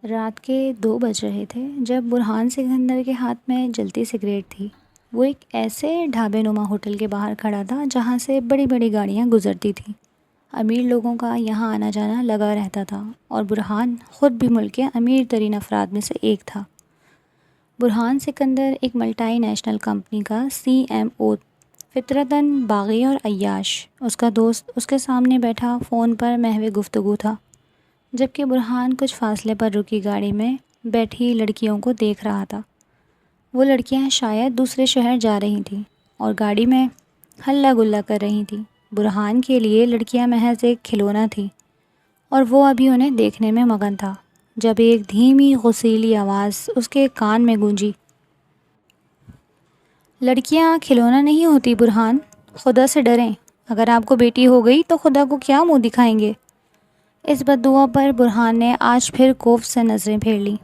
رات کے 2 بج رہے تھے جب برہان سکندر کے ہاتھ میں جلتی سگریٹ تھی۔ وہ ایک ایسے ڈھابے نما ہوٹل کے باہر کھڑا تھا جہاں سے بڑی بڑی گاڑیاں گزرتی تھیں۔ امیر لوگوں کا یہاں آنا جانا لگا رہتا تھا اور برہان خود بھی ملک کے امیر ترین افراد میں سے ایک تھا۔ برہان سکندر ایک ملٹائی نیشنل کمپنی کا CEO، فطرتاً باغی اور عیاش۔ اس کا دوست اس کے سامنے بیٹھا فون پر محو گفتگو تھا، جبکہ برہان کچھ فاصلے پر رکی گاڑی میں بیٹھی لڑکیوں کو دیکھ رہا تھا۔ وہ لڑکیاں شاید دوسرے شہر جا رہی تھیں اور گاڑی میں ہلہ گلا کر رہی تھیں۔ برہان کے لیے لڑکیاں محض ایک کھلونا تھیں اور وہ ابھی انہیں دیکھنے میں مگن تھا، جب ایک دھیمی غصیلی آواز اس کے کان میں گونجی۔ لڑکیاں کھلونا نہیں ہوتی برہان، خدا سے ڈریں۔ اگر آپ کو بیٹی ہو گئی تو خدا کو کیا منہ دکھائیں گے؟ اس بددعا پر برہان نے آج پھر کوفت سے نظریں پھیر لیں۔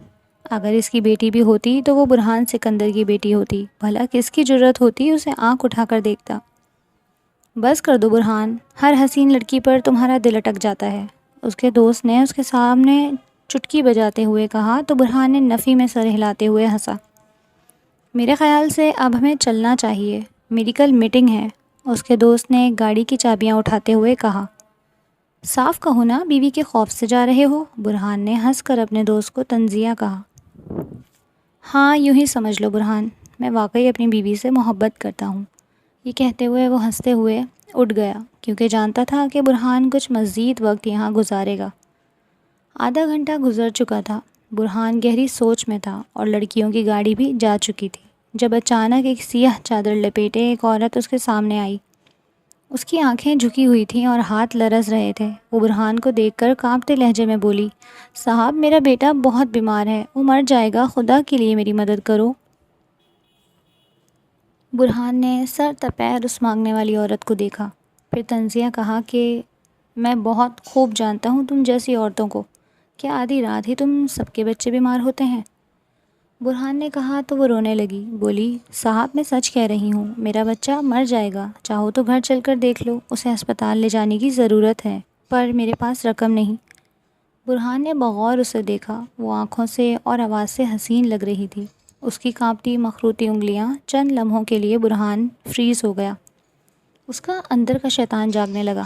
اگر اس کی بیٹی بھی ہوتی تو وہ برہان سکندر کی بیٹی ہوتی، بھلا کس کی جرأت ہوتی اسے آنکھ اٹھا کر دیکھتا۔ بس کر دو برہان، ہر حسین لڑکی پر تمہارا دل اٹک جاتا ہے، اس کے دوست نے اس کے سامنے چٹکی بجاتے ہوئے کہا تو برہان نے نفی میں سر ہلاتے ہوئے ہنسا۔ میرے خیال سے اب ہمیں چلنا چاہیے، میری کل میٹنگ ہے، اس کے دوست نے گاڑی کی چابیاں اٹھاتے ہوئے کہا۔ صاف کہو نا، بیوی کے خوف سے جا رہے ہو؟ برہان نے ہنس کر اپنے دوست کو طنزیہ کہا۔ ہاں یوں ہی سمجھ لو برہان، میں واقعی اپنی بیوی سے محبت کرتا ہوں۔ یہ کہتے ہوئے وہ ہنستے ہوئے اٹھ گیا، کیونکہ جانتا تھا کہ برہان کچھ مزید وقت یہاں گزارے گا۔ آدھا گھنٹہ گزر چکا تھا، برہان گہری سوچ میں تھا اور لڑکیوں کی گاڑی بھی جا چکی تھی، جب اچانک ایک سیاہ چادر لپیٹے ایک عورت اس کے سامنے آئی۔ اس کی آنکھیں جھکی ہوئی تھیں اور ہاتھ لرز رہے تھے۔ وہ برہان کو دیکھ کر کانپتے لہجے میں بولی، صاحب میرا بیٹا بہت بیمار ہے، وہ مر جائے گا، خدا کے لیے میری مدد کرو۔ برہان نے سر تپیر اس مانگنے والی عورت کو دیکھا، پھر طنزیہ کہا کہ میں بہت خوب جانتا ہوں تم جیسی عورتوں کو، کیا آدھی رات ہی تم سب کے بچے بیمار ہوتے ہیں؟ برہان نے کہا تو وہ رونے لگی، بولی صاحب میں سچ کہہ رہی ہوں، میرا بچہ مر جائے گا، چاہو تو گھر چل کر دیکھ لو، اسے ہسپتال لے جانے کی ضرورت ہے، پر میرے پاس رقم نہیں۔ برہان نے بغور اسے دیکھا، وہ آنکھوں سے اور آواز سے حسین لگ رہی تھی۔ اس کی کانپتی مخروطی انگلیاں، چند لمحوں کے لیے برہان فریز ہو گیا۔ اس کا اندر کا شیطان جاگنے لگا۔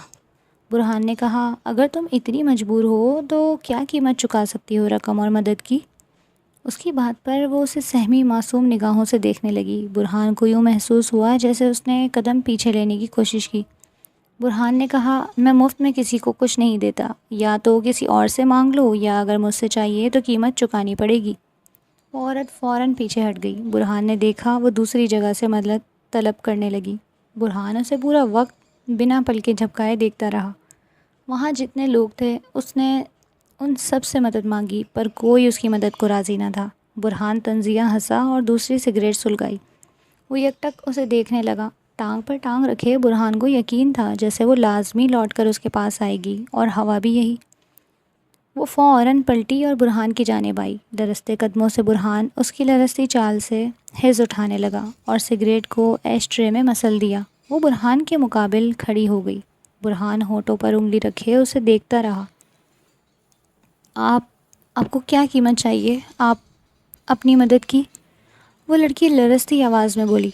برہان نے کہا، اگر تم اتنی مجبور ہو تو کیا قیمت چکا سکتی ہو رقم اور مدد کی؟ اس کی بات پر وہ اسے سہمی معصوم نگاہوں سے دیکھنے لگی۔ برہان کو یوں محسوس ہوا جیسے اس نے قدم پیچھے لینے کی کوشش کی۔ برہان نے کہا، میں مفت میں کسی کو کچھ نہیں دیتا، یا تو کسی اور سے مانگ لو یا اگر مجھ سے چاہیے تو قیمت چکانی پڑے گی۔ وہ عورت فوراً پیچھے ہٹ گئی۔ برہان نے دیکھا وہ دوسری جگہ سے مدد طلب کرنے لگی۔ برہان اسے پورا وقت بنا پلکیں جھپکائے دیکھتا رہا۔ وہاں جتنے لوگ تھے اس نے ان سب سے مدد مانگی، پر کوئی اس کی مدد کو راضی نہ تھا۔ برہان طنزیہ ہنسا اور دوسری سگریٹ سلگائی۔ وہ یکٹک اسے دیکھنے لگا، ٹانگ پر ٹانگ رکھے۔ برہان کو یقین تھا جیسے وہ لازمی لوٹ کر اس کے پاس آئے گی، اور ہوا بھی یہی۔ وہ فوراً پلٹی اور برہان کی جانب آئی۔ لرزتے قدموں سے برہان اس کی لرزتی چال سے حز اٹھانے لگا اور سگریٹ کو ایش ٹرے میں مسل دیا۔ وہ برہان کے مقابل کھڑی ہو گئی۔ برہان ہونٹوں پر انگلی رکھے اسے دیکھتا رہا۔ آپ کو کیا قیمت چاہیے؟ آپ اپنی مدد کی؟ وہ لڑکی لرزتی آواز میں بولی۔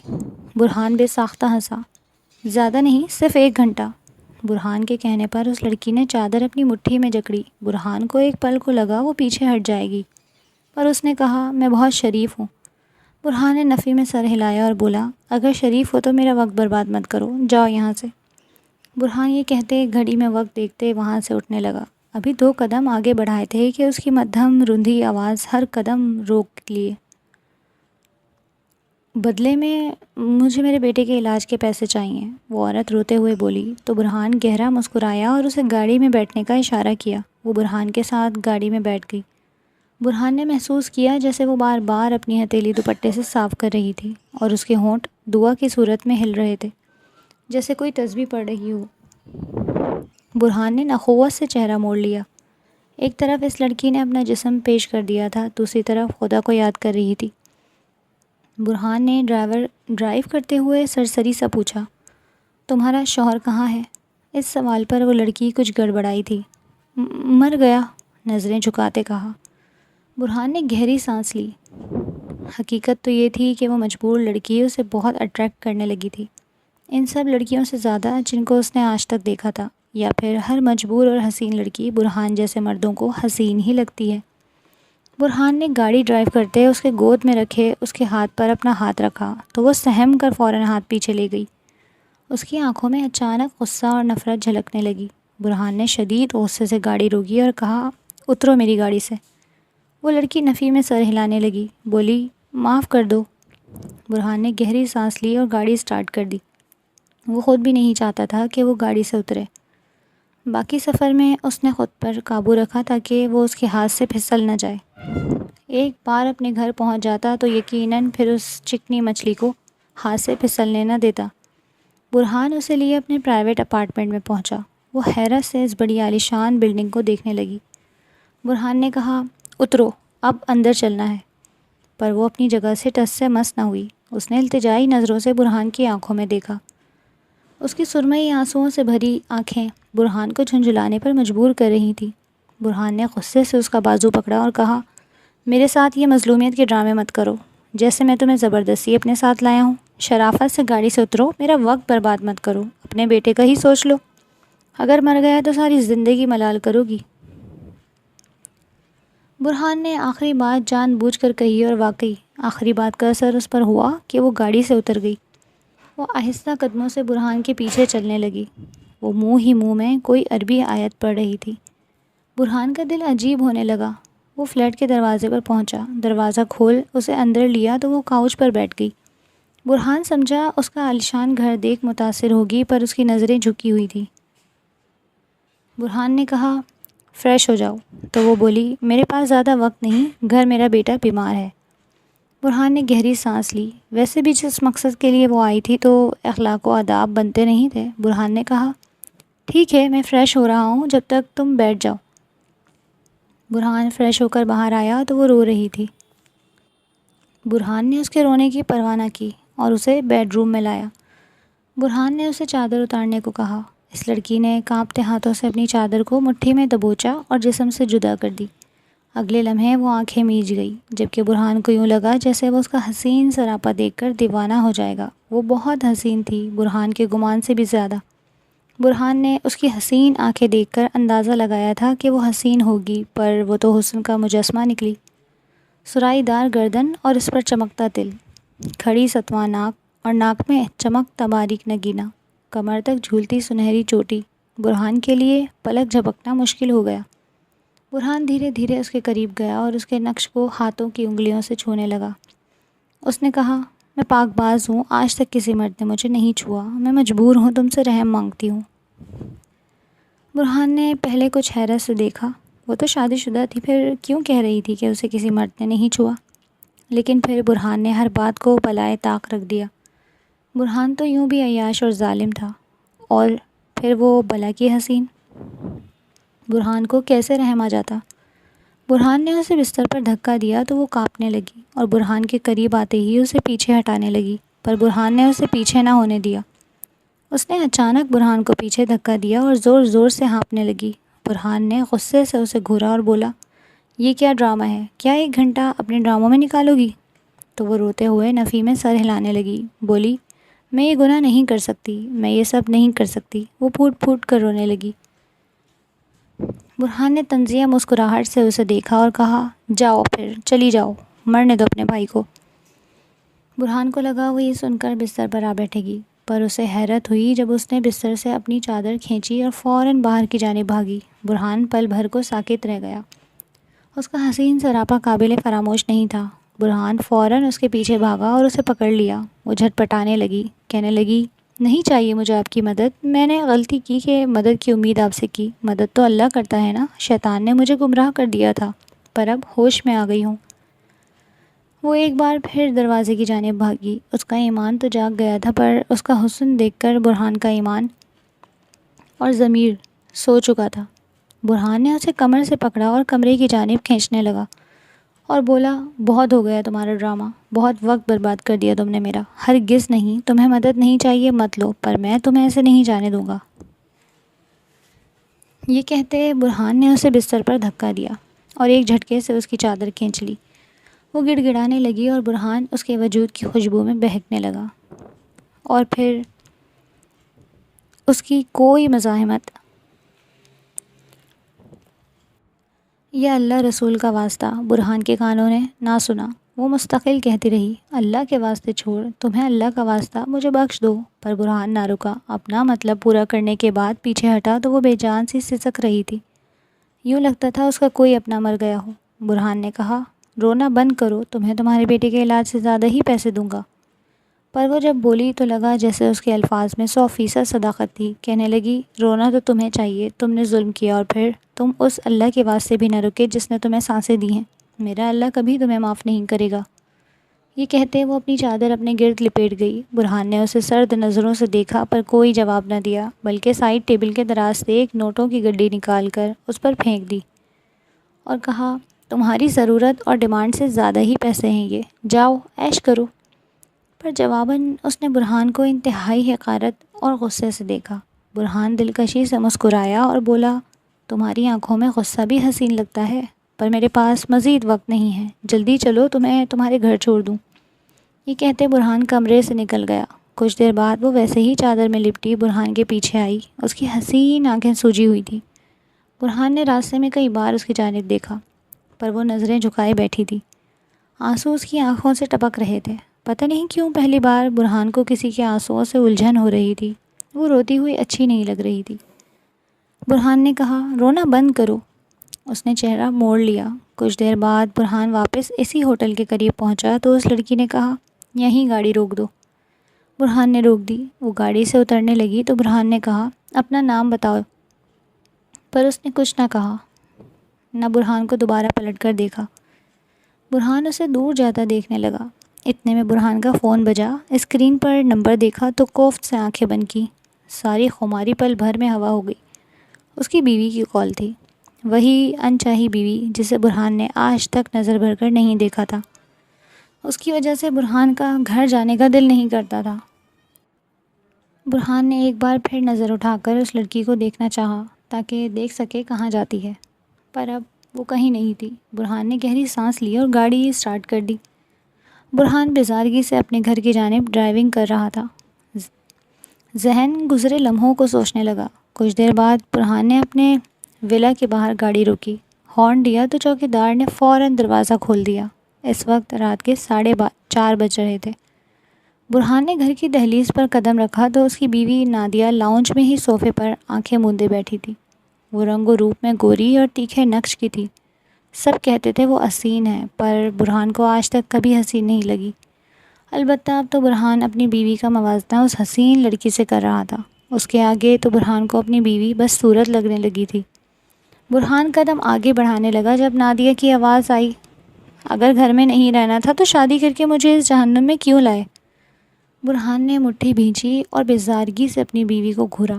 برہان بے ساختہ ہنسا۔ زیادہ نہیں، صرف 1 گھنٹہ۔ برہان کے کہنے پر اس لڑکی نے چادر اپنی مٹھی میں جکڑی۔ برہان کو ایک پل کو لگا وہ پیچھے ہٹ جائے گی، پر اس نے کہا، میں بہت شریف ہوں۔ برہان نے نفی میں سر ہلایا اور بولا، اگر شریف ہو تو میرا وقت برباد مت کرو، جاؤ یہاں سے۔ برہان یہ کہتے گھڑی میں وقت دیکھتے وہاں سے اٹھنے لگا۔ ابھی 2 قدم آگے بڑھائے تھے کہ اس کی مدھم رندھی آواز ہر قدم روک لیے۔ بدلے میں مجھے میرے بیٹے کے علاج کے پیسے چاہیے، وہ عورت روتے ہوئے بولی۔ تو برہان گہرا مسکرایا اور اسے گاڑی میں بیٹھنے کا اشارہ کیا۔ وہ برہان کے ساتھ گاڑی میں بیٹھ گئی۔ برہان نے محسوس کیا جیسے وہ بار بار اپنی ہتھیلی دوپٹے سے صاف کر رہی تھی، اور اس کے ہونٹ دعا کی صورت میں ہل رہے تھے، جیسے کوئی تسبیح پڑھ رہی ہو۔ برہان نے نخوت سے چہرہ موڑ لیا۔ ایک طرف اس لڑکی نے اپنا جسم پیش کر دیا تھا، دوسری طرف خدا کو یاد کر رہی تھی۔ برہان نے ڈرائیو کرتے ہوئے سرسری سا پوچھا، تمہارا شوہر کہاں ہے؟ اس سوال پر وہ لڑکی کچھ گڑبڑائی تھی۔ مر گیا، نظریں جھکاتے کہا۔ برہان نے گہری سانس لی۔ حقیقت تو یہ تھی کہ وہ مجبور لڑکی اسے بہت اٹریکٹ کرنے لگی تھی، ان سب لڑکیوں سے زیادہ جن کو اس نے آج تک دیکھا تھا، یا پھر ہر مجبور اور حسین لڑکی برہان جیسے مردوں کو حسین ہی لگتی ہے۔ برہان نے گاڑی ڈرائیو کرتے اس کے گود میں رکھے اس کے ہاتھ پر اپنا ہاتھ رکھا تو وہ سہم کر فوراً ہاتھ پیچھے لے گئی۔ اس کی آنکھوں میں اچانک غصہ اور نفرت جھلکنے لگی۔ برہان نے شدید غصے سے گاڑی روکی اور کہا، اترو میری گاڑی سے۔ وہ لڑکی نفی میں سر ہلانے لگی، بولی، معاف کر دو۔ برہان نے گہری سانس لی اور گاڑی سٹارٹ کر دی۔ وہ خود بھی نہیں چاہتا تھا کہ وہ گاڑی سے اترے۔ باقی سفر میں اس نے خود پر قابو رکھا تاکہ وہ اس کے ہاتھ سے پھسل نہ جائے۔ ایک بار اپنے گھر پہنچ جاتا تو یقیناً پھر اس چکنی مچھلی کو ہاتھ سے پھسلنے نہ دیتا۔ برہان اسے لیے اپنے پرائیویٹ اپارٹمنٹ میں پہنچا۔ وہ حیرت سے اس بڑی عالیشان بلڈنگ کو دیکھنے لگی۔ برہان نے کہا، اترو، اب اندر چلنا ہے۔ پر وہ اپنی جگہ سے ٹس سے مس نہ ہوئی۔ اس نے التجائی نظروں سے برہان کی آنکھوں میں دیکھا۔ اس کی سرمئی آنسوؤں سے بھری آنکھیں برہان کو جھنجھلانے پر مجبور کر رہی تھی۔ برہان نے غصے سے اس کا بازو پکڑا اور کہا، میرے ساتھ یہ مظلومیت کے ڈرامے مت کرو جیسے میں تمہیں زبردستی اپنے ساتھ لایا ہوں۔ شرافت سے گاڑی سے اترو، میرا وقت برباد مت کرو، اپنے بیٹے کا ہی سوچ لو۔ اگر مر گیا تو ساری زندگی ملال کرو گی۔ برہان نے آخری بات جان بوجھ کر کہی اور واقعی آخری بات کا اثر اس پر ہوا کہ وہ گاڑی سے اتر گئی۔ وہ آہستہ قدموں سے برہان کے پیچھے چلنے لگی۔ وہ منہ ہی منہ میں کوئی عربی آیت پڑھ رہی تھی۔ برہان کا دل عجیب ہونے لگا۔ وہ فلیٹ کے دروازے پر پہنچا، دروازہ کھول اسے اندر لیا تو وہ کاؤچ پر بیٹھ گئی۔ برہان سمجھا اس کا عالیشان گھر دیکھ متاثر ہوگی، پر اس کی نظریں جھکی ہوئی تھیں۔ برہان نے کہا، فریش ہو جاؤ، تو وہ بولی، میرے پاس زیادہ وقت نہیں، گھر میرا بیٹا بیمار ہے۔ برہان نے گہری سانس لی۔ ویسے بھی جس مقصد کے لیے وہ آئی تھی تو اخلاق و آداب بنتے نہیں تھے۔ برہان نے کہا، ٹھیک ہے، میں فریش ہو رہا ہوں، جب تک تم بیٹھ جاؤ۔ برہان فریش ہو کر باہر آیا تو وہ رو رہی تھی۔ برہان نے اس کے رونے کی پرواہ نہ کی اور اسے بیڈ روم میں لایا۔ برہان نے اسے چادر اتارنے کو کہا۔ اس لڑکی نے کانپتے ہاتھوں سے اپنی چادر کو مٹھی میں دبوچا اور جسم سے جدا کر دی۔ اگلے لمحے وہ آنکھیں میج گئی، جبکہ برہان کو یوں لگا جیسے وہ اس کا حسین سراپا دیکھ کر دیوانہ ہو جائے گا۔ وہ بہت حسین تھی، برہان کے گمان سے بھی زیادہ۔ برہان نے اس کی حسین آنکھیں دیکھ کر اندازہ لگایا تھا کہ وہ حسین ہوگی، پر وہ تو حسن کا مجسمہ نکلی۔ سرائی دار گردن اور اس پر چمکتا تل، کھڑی ستواں ناک اور ناک میں چمکتا باریک نگینہ، کمر تک جھولتی سنہری چوٹی۔ برہان کے لیے پلک جھپکنا مشکل ہو گیا۔ برہان دھیرے دھیرے اس کے قریب گیا اور اس کے نقش کو ہاتھوں کی انگلیوں سے چھونے لگا۔ اس نے کہا، میں پاک باز ہوں، آج تک کسی مرد نے مجھے نہیں چھوا، میں مجبور ہوں، تم سے رحم مانگتی ہوں۔ برہان نے پہلے کچھ حیرت سے دیکھا۔ وہ تو شادی شدہ تھی، پھر کیوں کہہ رہی تھی کہ اسے کسی مرد نے نہیں چھوا؟ لیکن پھر برہان نے ہر بات کو بالائے طاق رکھ دیا۔ برہان تو یوں بھی عیاش اور ظالم تھا، اور پھر وہ بلا کی حسین۔ برہان کو کیسے رحم آ جاتا؟ برہان نے اسے بستر پر دھکا دیا تو وہ کانپنے لگی اور برہان کے قریب آتے ہی اسے پیچھے ہٹانے لگی، پر برہان نے اسے پیچھے نہ ہونے دیا۔ اس نے اچانک برہان کو پیچھے دھکا دیا اور زور زور سے ہانپنے لگی۔ برہان نے غصے سے اسے گھورا اور بولا، یہ کیا ڈرامہ ہے؟ کیا 1 گھنٹہ اپنے ڈراموں میں نکالو گی؟ تو وہ روتے ہوئے نفی میں سر ہلانے لگی، بولی، میں یہ گناہ نہیں کر سکتی، میں یہ سب نہیں کر سکتی۔ وہ پھوٹ پھوٹ کر رونے لگی۔ برہان نے طنزیہ مسکراہٹ سے اسے دیکھا اور کہا، جاؤ پھر، چلی جاؤ، مرنے دو اپنے بھائی کو۔ برہان کو لگا وہ یہ سن کر بستر پر آ بیٹھے گی، پر اسے حیرت ہوئی جب اس نے بستر سے اپنی چادر کھینچی اور فوراً باہر کی جانب بھاگی۔ برہان پل بھر کو ساکت رہ گیا۔ اس کا حسین سراپا قابل فراموش نہیں تھا۔ برہان فوراً اس کے پیچھے بھاگا اور اسے پکڑ لیا۔ وہ جھٹپٹانے لگی، کہنے لگی، نہیں چاہیے مجھے آپ کی مدد، میں نے غلطی کی کہ مدد کی امید آپ سے کی، مدد تو اللہ کرتا ہے نا، شیطان نے مجھے گمراہ کر دیا تھا، پر اب ہوش میں آ گئی ہوں۔ وہ ایک بار پھر دروازے کی جانب بھاگی۔ اس کا ایمان تو جاگ گیا تھا، پر اس کا حسن دیکھ کر برہان کا ایمان اور ضمیر سو چکا تھا۔ برہان نے اسے کمر سے پکڑا اور کمرے کی جانب کھینچنے لگا اور بولا، بہت ہو گیا تمہارا ڈرامہ، بہت وقت برباد کر دیا تم نے میرا، ہرگز نہیں، تمہیں مدد نہیں چاہیے مت لو، پر میں تمہیں ایسے نہیں جانے دوں گا۔ یہ کہتے برہان نے اسے بستر پر دھکا دیا۔ اور ایک جھٹکے سے اس کی چادر کھینچ لی۔ وہ گڑ گڑانے لگی اور برہان اس کے وجود کی خوشبو میں بہکنے لگا، اور پھر اس کی کوئی مزاحمت یا اللہ رسول کا واسطہ برہان کے کانوں نے نہ سنا۔ وہ مستقل کہتی رہی، اللہ کے واسطے چھوڑ، تمہیں اللہ کا واسطہ مجھے بخش دو۔ پر برہان نہ رکا۔ اپنا مطلب پورا کرنے کے بعد پیچھے ہٹا تو وہ بے جان سی سسک رہی تھی، یوں لگتا تھا اس کا کوئی اپنا مر گیا ہو۔ برہان نے کہا، رونا بند کرو، تمہیں تمہارے بیٹے کے علاج سے زیادہ ہی پیسے دوں گا۔ پر وہ جب بولی تو لگا جیسے اس کے الفاظ میں 100% صداقت تھی۔ کہنے لگی، رونا تو تمہیں چاہیے، تم نے ظلم کیا، اور پھر تم اس اللہ کے واسطے بھی نہ رکے جس نے تمہیں سانسیں دی ہیں۔ میرا اللہ کبھی تمہیں معاف نہیں کرے گا۔ یہ کہتے وہ اپنی چادر اپنے گرد لپیٹ گئی۔ برہان نے اسے سرد نظروں سے دیکھا پر کوئی جواب نہ دیا، بلکہ سائڈ ٹیبل کے دراز سے ایک نوٹوں کی گڈی نکال کر اس پر پھینک دی اور کہا، تمہاری ضرورت اور ڈیمانڈ سے زیادہ ہی پیسے ہیں یہ، جاؤ عیش کرو۔ پر جواباً اس نے برہان کو انتہائی حقارت اور غصے سے دیکھا۔ برہان دلکشی سے مسکرایا اور بولا، تمہاری آنکھوں میں غصہ بھی حسین لگتا ہے، پر میرے پاس مزید وقت نہیں ہے، جلدی چلو تمہیں تمہارے گھر چھوڑ دوں۔ یہ کہتے برہان کمرے سے نکل گیا۔ کچھ دیر بعد وہ ویسے ہی چادر میں لپٹی برہان کے پیچھے آئی۔ اس کی حسین آنکھیں سوجی ہوئی تھیں۔ برہان نے راستے میں کئی بار اس کی جانب دیکھا، پر وہ نظریں جھکائے بیٹھی تھی۔ آنسو اس کی آنکھوں سے ٹپک رہے تھے۔ پتہ نہیں کیوں پہلی بار برہان کو کسی کے آنسوؤں سے الجھن ہو رہی تھی۔ وہ روتی ہوئی اچھی نہیں لگ رہی تھی۔ برہان نے کہا، رونا بند کرو۔ اس نے چہرہ موڑ لیا۔ کچھ دیر بعد برہان واپس اسی ہوٹل کے قریب پہنچا تو اس لڑکی نے کہا، یہیں گاڑی روک دو۔ برہان نے روک دی۔ وہ گاڑی سے اترنے لگی تو برہان نے کہا، اپنا نام بتاؤ۔ پر اس نے کچھ نہ کہا، نہ برہان کو دوبارہ پلٹ کر دیکھا۔ برہان اسے دور جاتا دیکھنے لگا۔ اتنے میں برہان کا فون بجا۔ اسکرین پر نمبر دیکھا تو کوفت سے آنکھیں بند کی۔ ساری خماری پل بھر میں ہوا ہو گئی۔ اس کی بیوی کی کال تھی، وہی انچاہی بیوی جسے برہان نے آج تک نظر بھر کر نہیں دیکھا تھا۔ اس کی وجہ سے برہان کا گھر جانے کا دل نہیں کرتا تھا۔ برہان نے ایک بار پھر نظر اٹھا کر اس لڑکی کو دیکھنا چاہا تاکہ دیکھ سکے کہاں جاتی ہے، پر اب وہ کہیں نہیں تھی۔ برہان نے گہری سانس لی اور گاڑی اسٹارٹ کر دی۔ برہان بیزارگی سے اپنے گھر کی جانب ڈرائیونگ کر رہا تھا۔ ذہن گزرے لمحوں کو سوچنے لگا۔ کچھ دیر بعد برہان نے اپنے ولا کے باہر گاڑی روکی۔ ہارن دیا تو چوکیدار نے فوراً دروازہ کھول دیا۔ اس وقت رات کے 4:30 بج رہے تھے۔ برہان نے گھر کی دہلیز پر قدم رکھا تو اس کی بیوی نادیہ لاؤنج میں ہی صوفے پر آنکھیں موندے بیٹھی تھی۔ وہ رنگ و روپ میں گوری اور تیکھے نقش کی تھی۔ سب کہتے تھے وہ حسین ہے، پر برہان کو آج تک کبھی حسین نہیں لگی۔ البتہ اب تو برہان اپنی بیوی کا موازنہ اس حسین لڑکی سے کر رہا تھا۔ اس کے آگے تو برہان کو اپنی بیوی بس صورت لگنے لگی تھی۔ برہان قدم آگے بڑھانے لگا جب نادیہ کی آواز آئی، اگر گھر میں نہیں رہنا تھا تو شادی کر کے مجھے اس جہنم میں کیوں لائے؟ برہان نے مٹھی بھینچی اور بیزارگی سے اپنی بیوی کو گھورا۔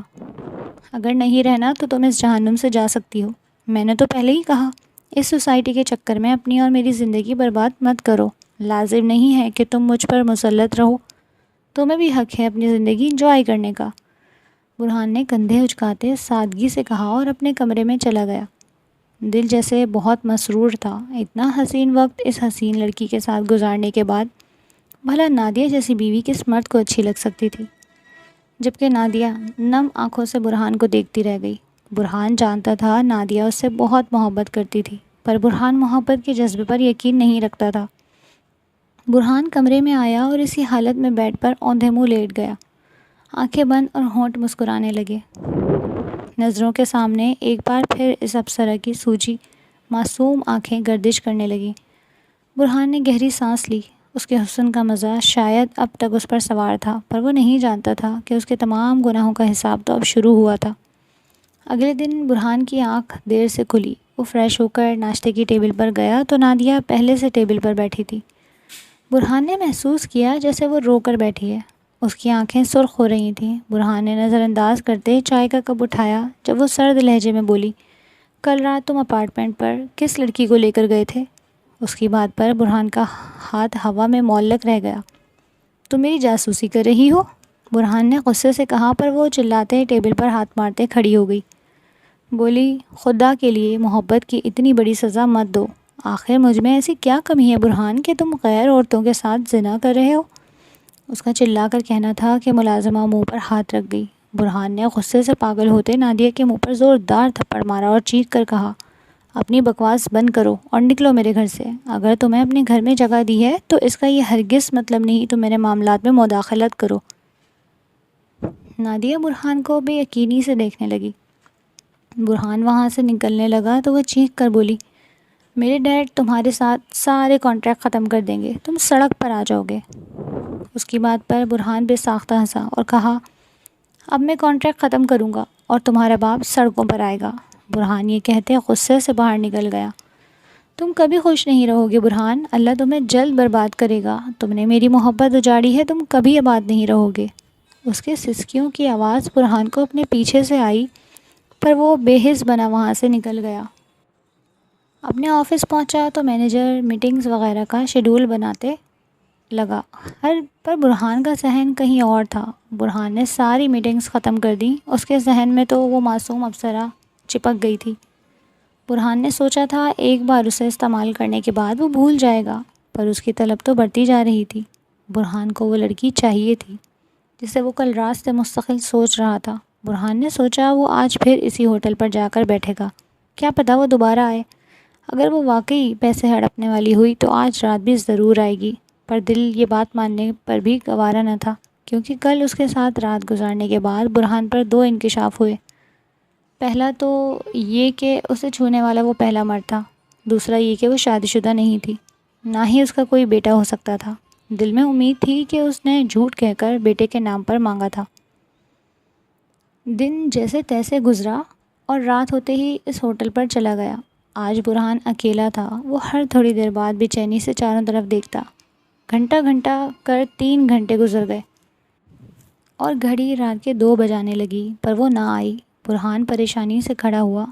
اگر نہیں رہنا تو تم اس جہنم سے جا سکتی ہو، میں نے تو پہلے ہی کہا۔ اس سوسائٹی کے چکر میں اپنی اور میری زندگی برباد مت کرو۔ لازم نہیں ہے کہ تم مجھ پر مسلط رہو، تمہیں بھی حق ہے اپنی زندگی انجوائے کرنے کا۔ برہان نے کندھے اچکاتے سادگی سے کہا اور اپنے کمرے میں چلا گیا۔ دل جیسے بہت مسرور تھا۔ اتنا حسین وقت اس حسین لڑکی کے ساتھ گزارنے کے بعد بھلا نادیہ جیسی بیوی کس مرد کو اچھی لگ سکتی تھی؟ جبکہ نادیہ نم آنکھوں سے برہان کو دیکھتی رہ گئی۔ برہان جانتا تھا نادیہ اس سے بہت محبت کرتی تھی، پر برہان محبت کے جذبے پر یقین نہیں رکھتا تھا۔ برہان کمرے میں آیا اور اسی حالت میں بیڈ پر اوندھے منہ لیٹ گیا۔ آنکھیں بند اور ہونٹ مسکرانے لگے۔ نظروں کے سامنے ایک بار پھر اس ابصرہ کی سوجی معصوم آنکھیں گردش کرنے لگیں۔ برہان نے گہری سانس لی۔ اس کے حسن کا مزہ شاید اب تک اس پر سوار تھا، پر وہ نہیں جانتا تھا کہ اس کے تمام گناہوں کا حساب تو اب شروع ہوا تھا۔ اگلے دن برہان کی آنکھ دیر سے کھلی۔ وہ فریش ہو کر ناشتے کی ٹیبل پر گیا تو نادیہ پہلے سے ٹیبل پر بیٹھی تھی۔ برہان نے محسوس کیا جیسے وہ رو کر بیٹھی ہے۔ اس کی آنکھیں سرخ ہو رہی تھیں۔ برہان نے نظر انداز کرتے چائے کا کپ اٹھایا جب وہ سرد لہجے میں بولی، کل رات تم اپارٹمنٹ پر کس لڑکی کو لے کر گئے تھے؟ اس کی بات پر برہان کا ہاتھ ہوا میں معلق رہ گیا۔ تم میری جاسوسی کر رہی ہو؟ برہان نے غصے سے کہا، پر وہ چلاتے ٹیبل پر ہاتھ مارتے کھڑی ہو گئی۔ بولی خدا کے لیے محبت کی اتنی بڑی سزا مت دو، آخر مجھ میں ایسی کیا کمی ہے برہان کہ تم غیر عورتوں کے ساتھ زنا کر رہے ہو؟ اس کا چلا کر کہنا تھا کہ ملازمہ منہ پر ہاتھ رکھ گئی۔ برہان نے غصے سے پاگل ہوتے نادیہ کے منہ پر زوردار تھپڑ مارا اور چیخ کر کہا، اپنی بکواس بند کرو اور نکلو میرے گھر سے۔ اگر تمہیں اپنے گھر میں جگہ دی ہے تو اس کا یہ ہرگز مطلب نہیں تم میرے معاملات میں مداخلت کرو۔ نادیہ برہان کو بے یقینی سے دیکھنے لگی۔ برہان وہاں سے نکلنے لگا تو وہ چیخ کر بولی، میرے ڈیڈ تمہارے ساتھ سارے کانٹریکٹ ختم کر دیں گے، تم سڑک پر آ جاؤ گے۔ اس کی بات پر برہان بے ساختہ ہنسا اور کہا، اب میں کانٹریکٹ ختم کروں گا اور تمہارا باپ سڑکوں پر آئے گا۔ برہان یہ کہتے غصے سے باہر نکل گیا۔ تم کبھی خوش نہیں رہو گے برہان، اللہ تمہیں جلد برباد کرے گا، تم نے میری محبت اجاڑی ہے، تم کبھی آباد نہیں رہو گے۔ اس کے سسکیوں کی آواز برہان کو اپنے پیچھے سے آئی، پر وہ بے حس بنا وہاں سے نکل گیا۔ اپنے آفس پہنچا تو مینیجر میٹنگز وغیرہ کا شیڈول بناتے لگا، پر برہان کا ذہن کہیں اور تھا۔ برہان نے ساری میٹنگز ختم کر دیں، اس کے ذہن میں تو وہ معصوم ابصرہ چپک گئی تھی۔ برہان نے سوچا تھا ایک بار اسے استعمال کرنے کے بعد وہ بھول جائے گا، پر اس کی طلب تو بڑھتی جا رہی تھی۔ برہان کو وہ لڑکی چاہیے تھی جسے وہ کل رات سے مستقل سوچ رہا تھا۔ برہان نے سوچا وہ آج پھر اسی ہوٹل پر جا کر بیٹھے گا، کیا پتہ وہ دوبارہ آئے۔ اگر وہ واقعی پیسے ہڑپنے والی ہوئی تو آج رات بھی ضرور آئے گی، پر دل یہ بات ماننے پر بھی گوارا نہ تھا، کیونکہ کل اس کے ساتھ رات گزارنے کے بعد برہان پر دو انکشاف ہوئے۔ پہلا تو یہ کہ اسے چھونے والا وہ پہلا مرد تھا، دوسرا یہ کہ وہ شادی شدہ نہیں تھی، نہ ہی اس کا کوئی بیٹا ہو سکتا تھا۔ دل میں امید تھی کہ اس نے جھوٹ کہہ کر بیٹے کے نام پر مانگا تھا۔ دن جیسے تیسے گزرا اور رات ہوتے ہی اس ہوٹل پر چلا گیا۔ آج برہان اکیلا تھا، وہ ہر تھوڑی دیر بعد بے چینی سے چاروں طرف دیکھتا۔ گھنٹہ گھنٹہ کر 3 گھنٹے گزر گئے اور گھڑی رات کے 2 بجانے لگی، پر وہ نہ آئی۔ برہان پریشانی سے کھڑا ہوا،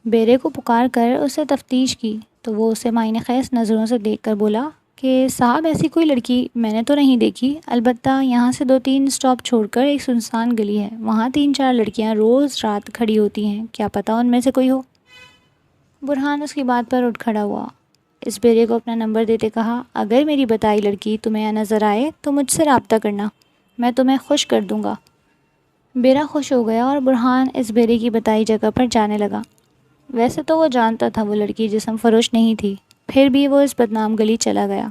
بیرے کو پکار کر اسے تفتیش کی تو وہ اسے معنی خیز نظروں سے دیکھ کر بولا کہ صاحب ایسی کوئی لڑکی میں نے تو نہیں دیکھی، البتہ یہاں سے 2-3 اسٹاپ چھوڑ کر ایک سنسان گلی ہے، وہاں 3-4 لڑکیاں روز رات کھڑی ہوتی ہیں، کیا پتہ ان میں سے کوئی ہو۔ برہان اس کی بات پر اٹھ کھڑا ہوا، اس بیرے کو اپنا نمبر دیتے کہا، اگر میری بتائی لڑکی تمہیں نظر آئے تو مجھ سے رابطہ کرنا، میں تمہیں خوش کر دوں گا۔ بیرا خوش ہو گیا اور برہان اس بیرے کی بتائی جگہ پر جانے لگا۔ ویسے تو وہ جانتا تھا وہ لڑکی جسم فروش نہیں تھی، پھر بھی وہ اس بدنام گلی چلا گیا،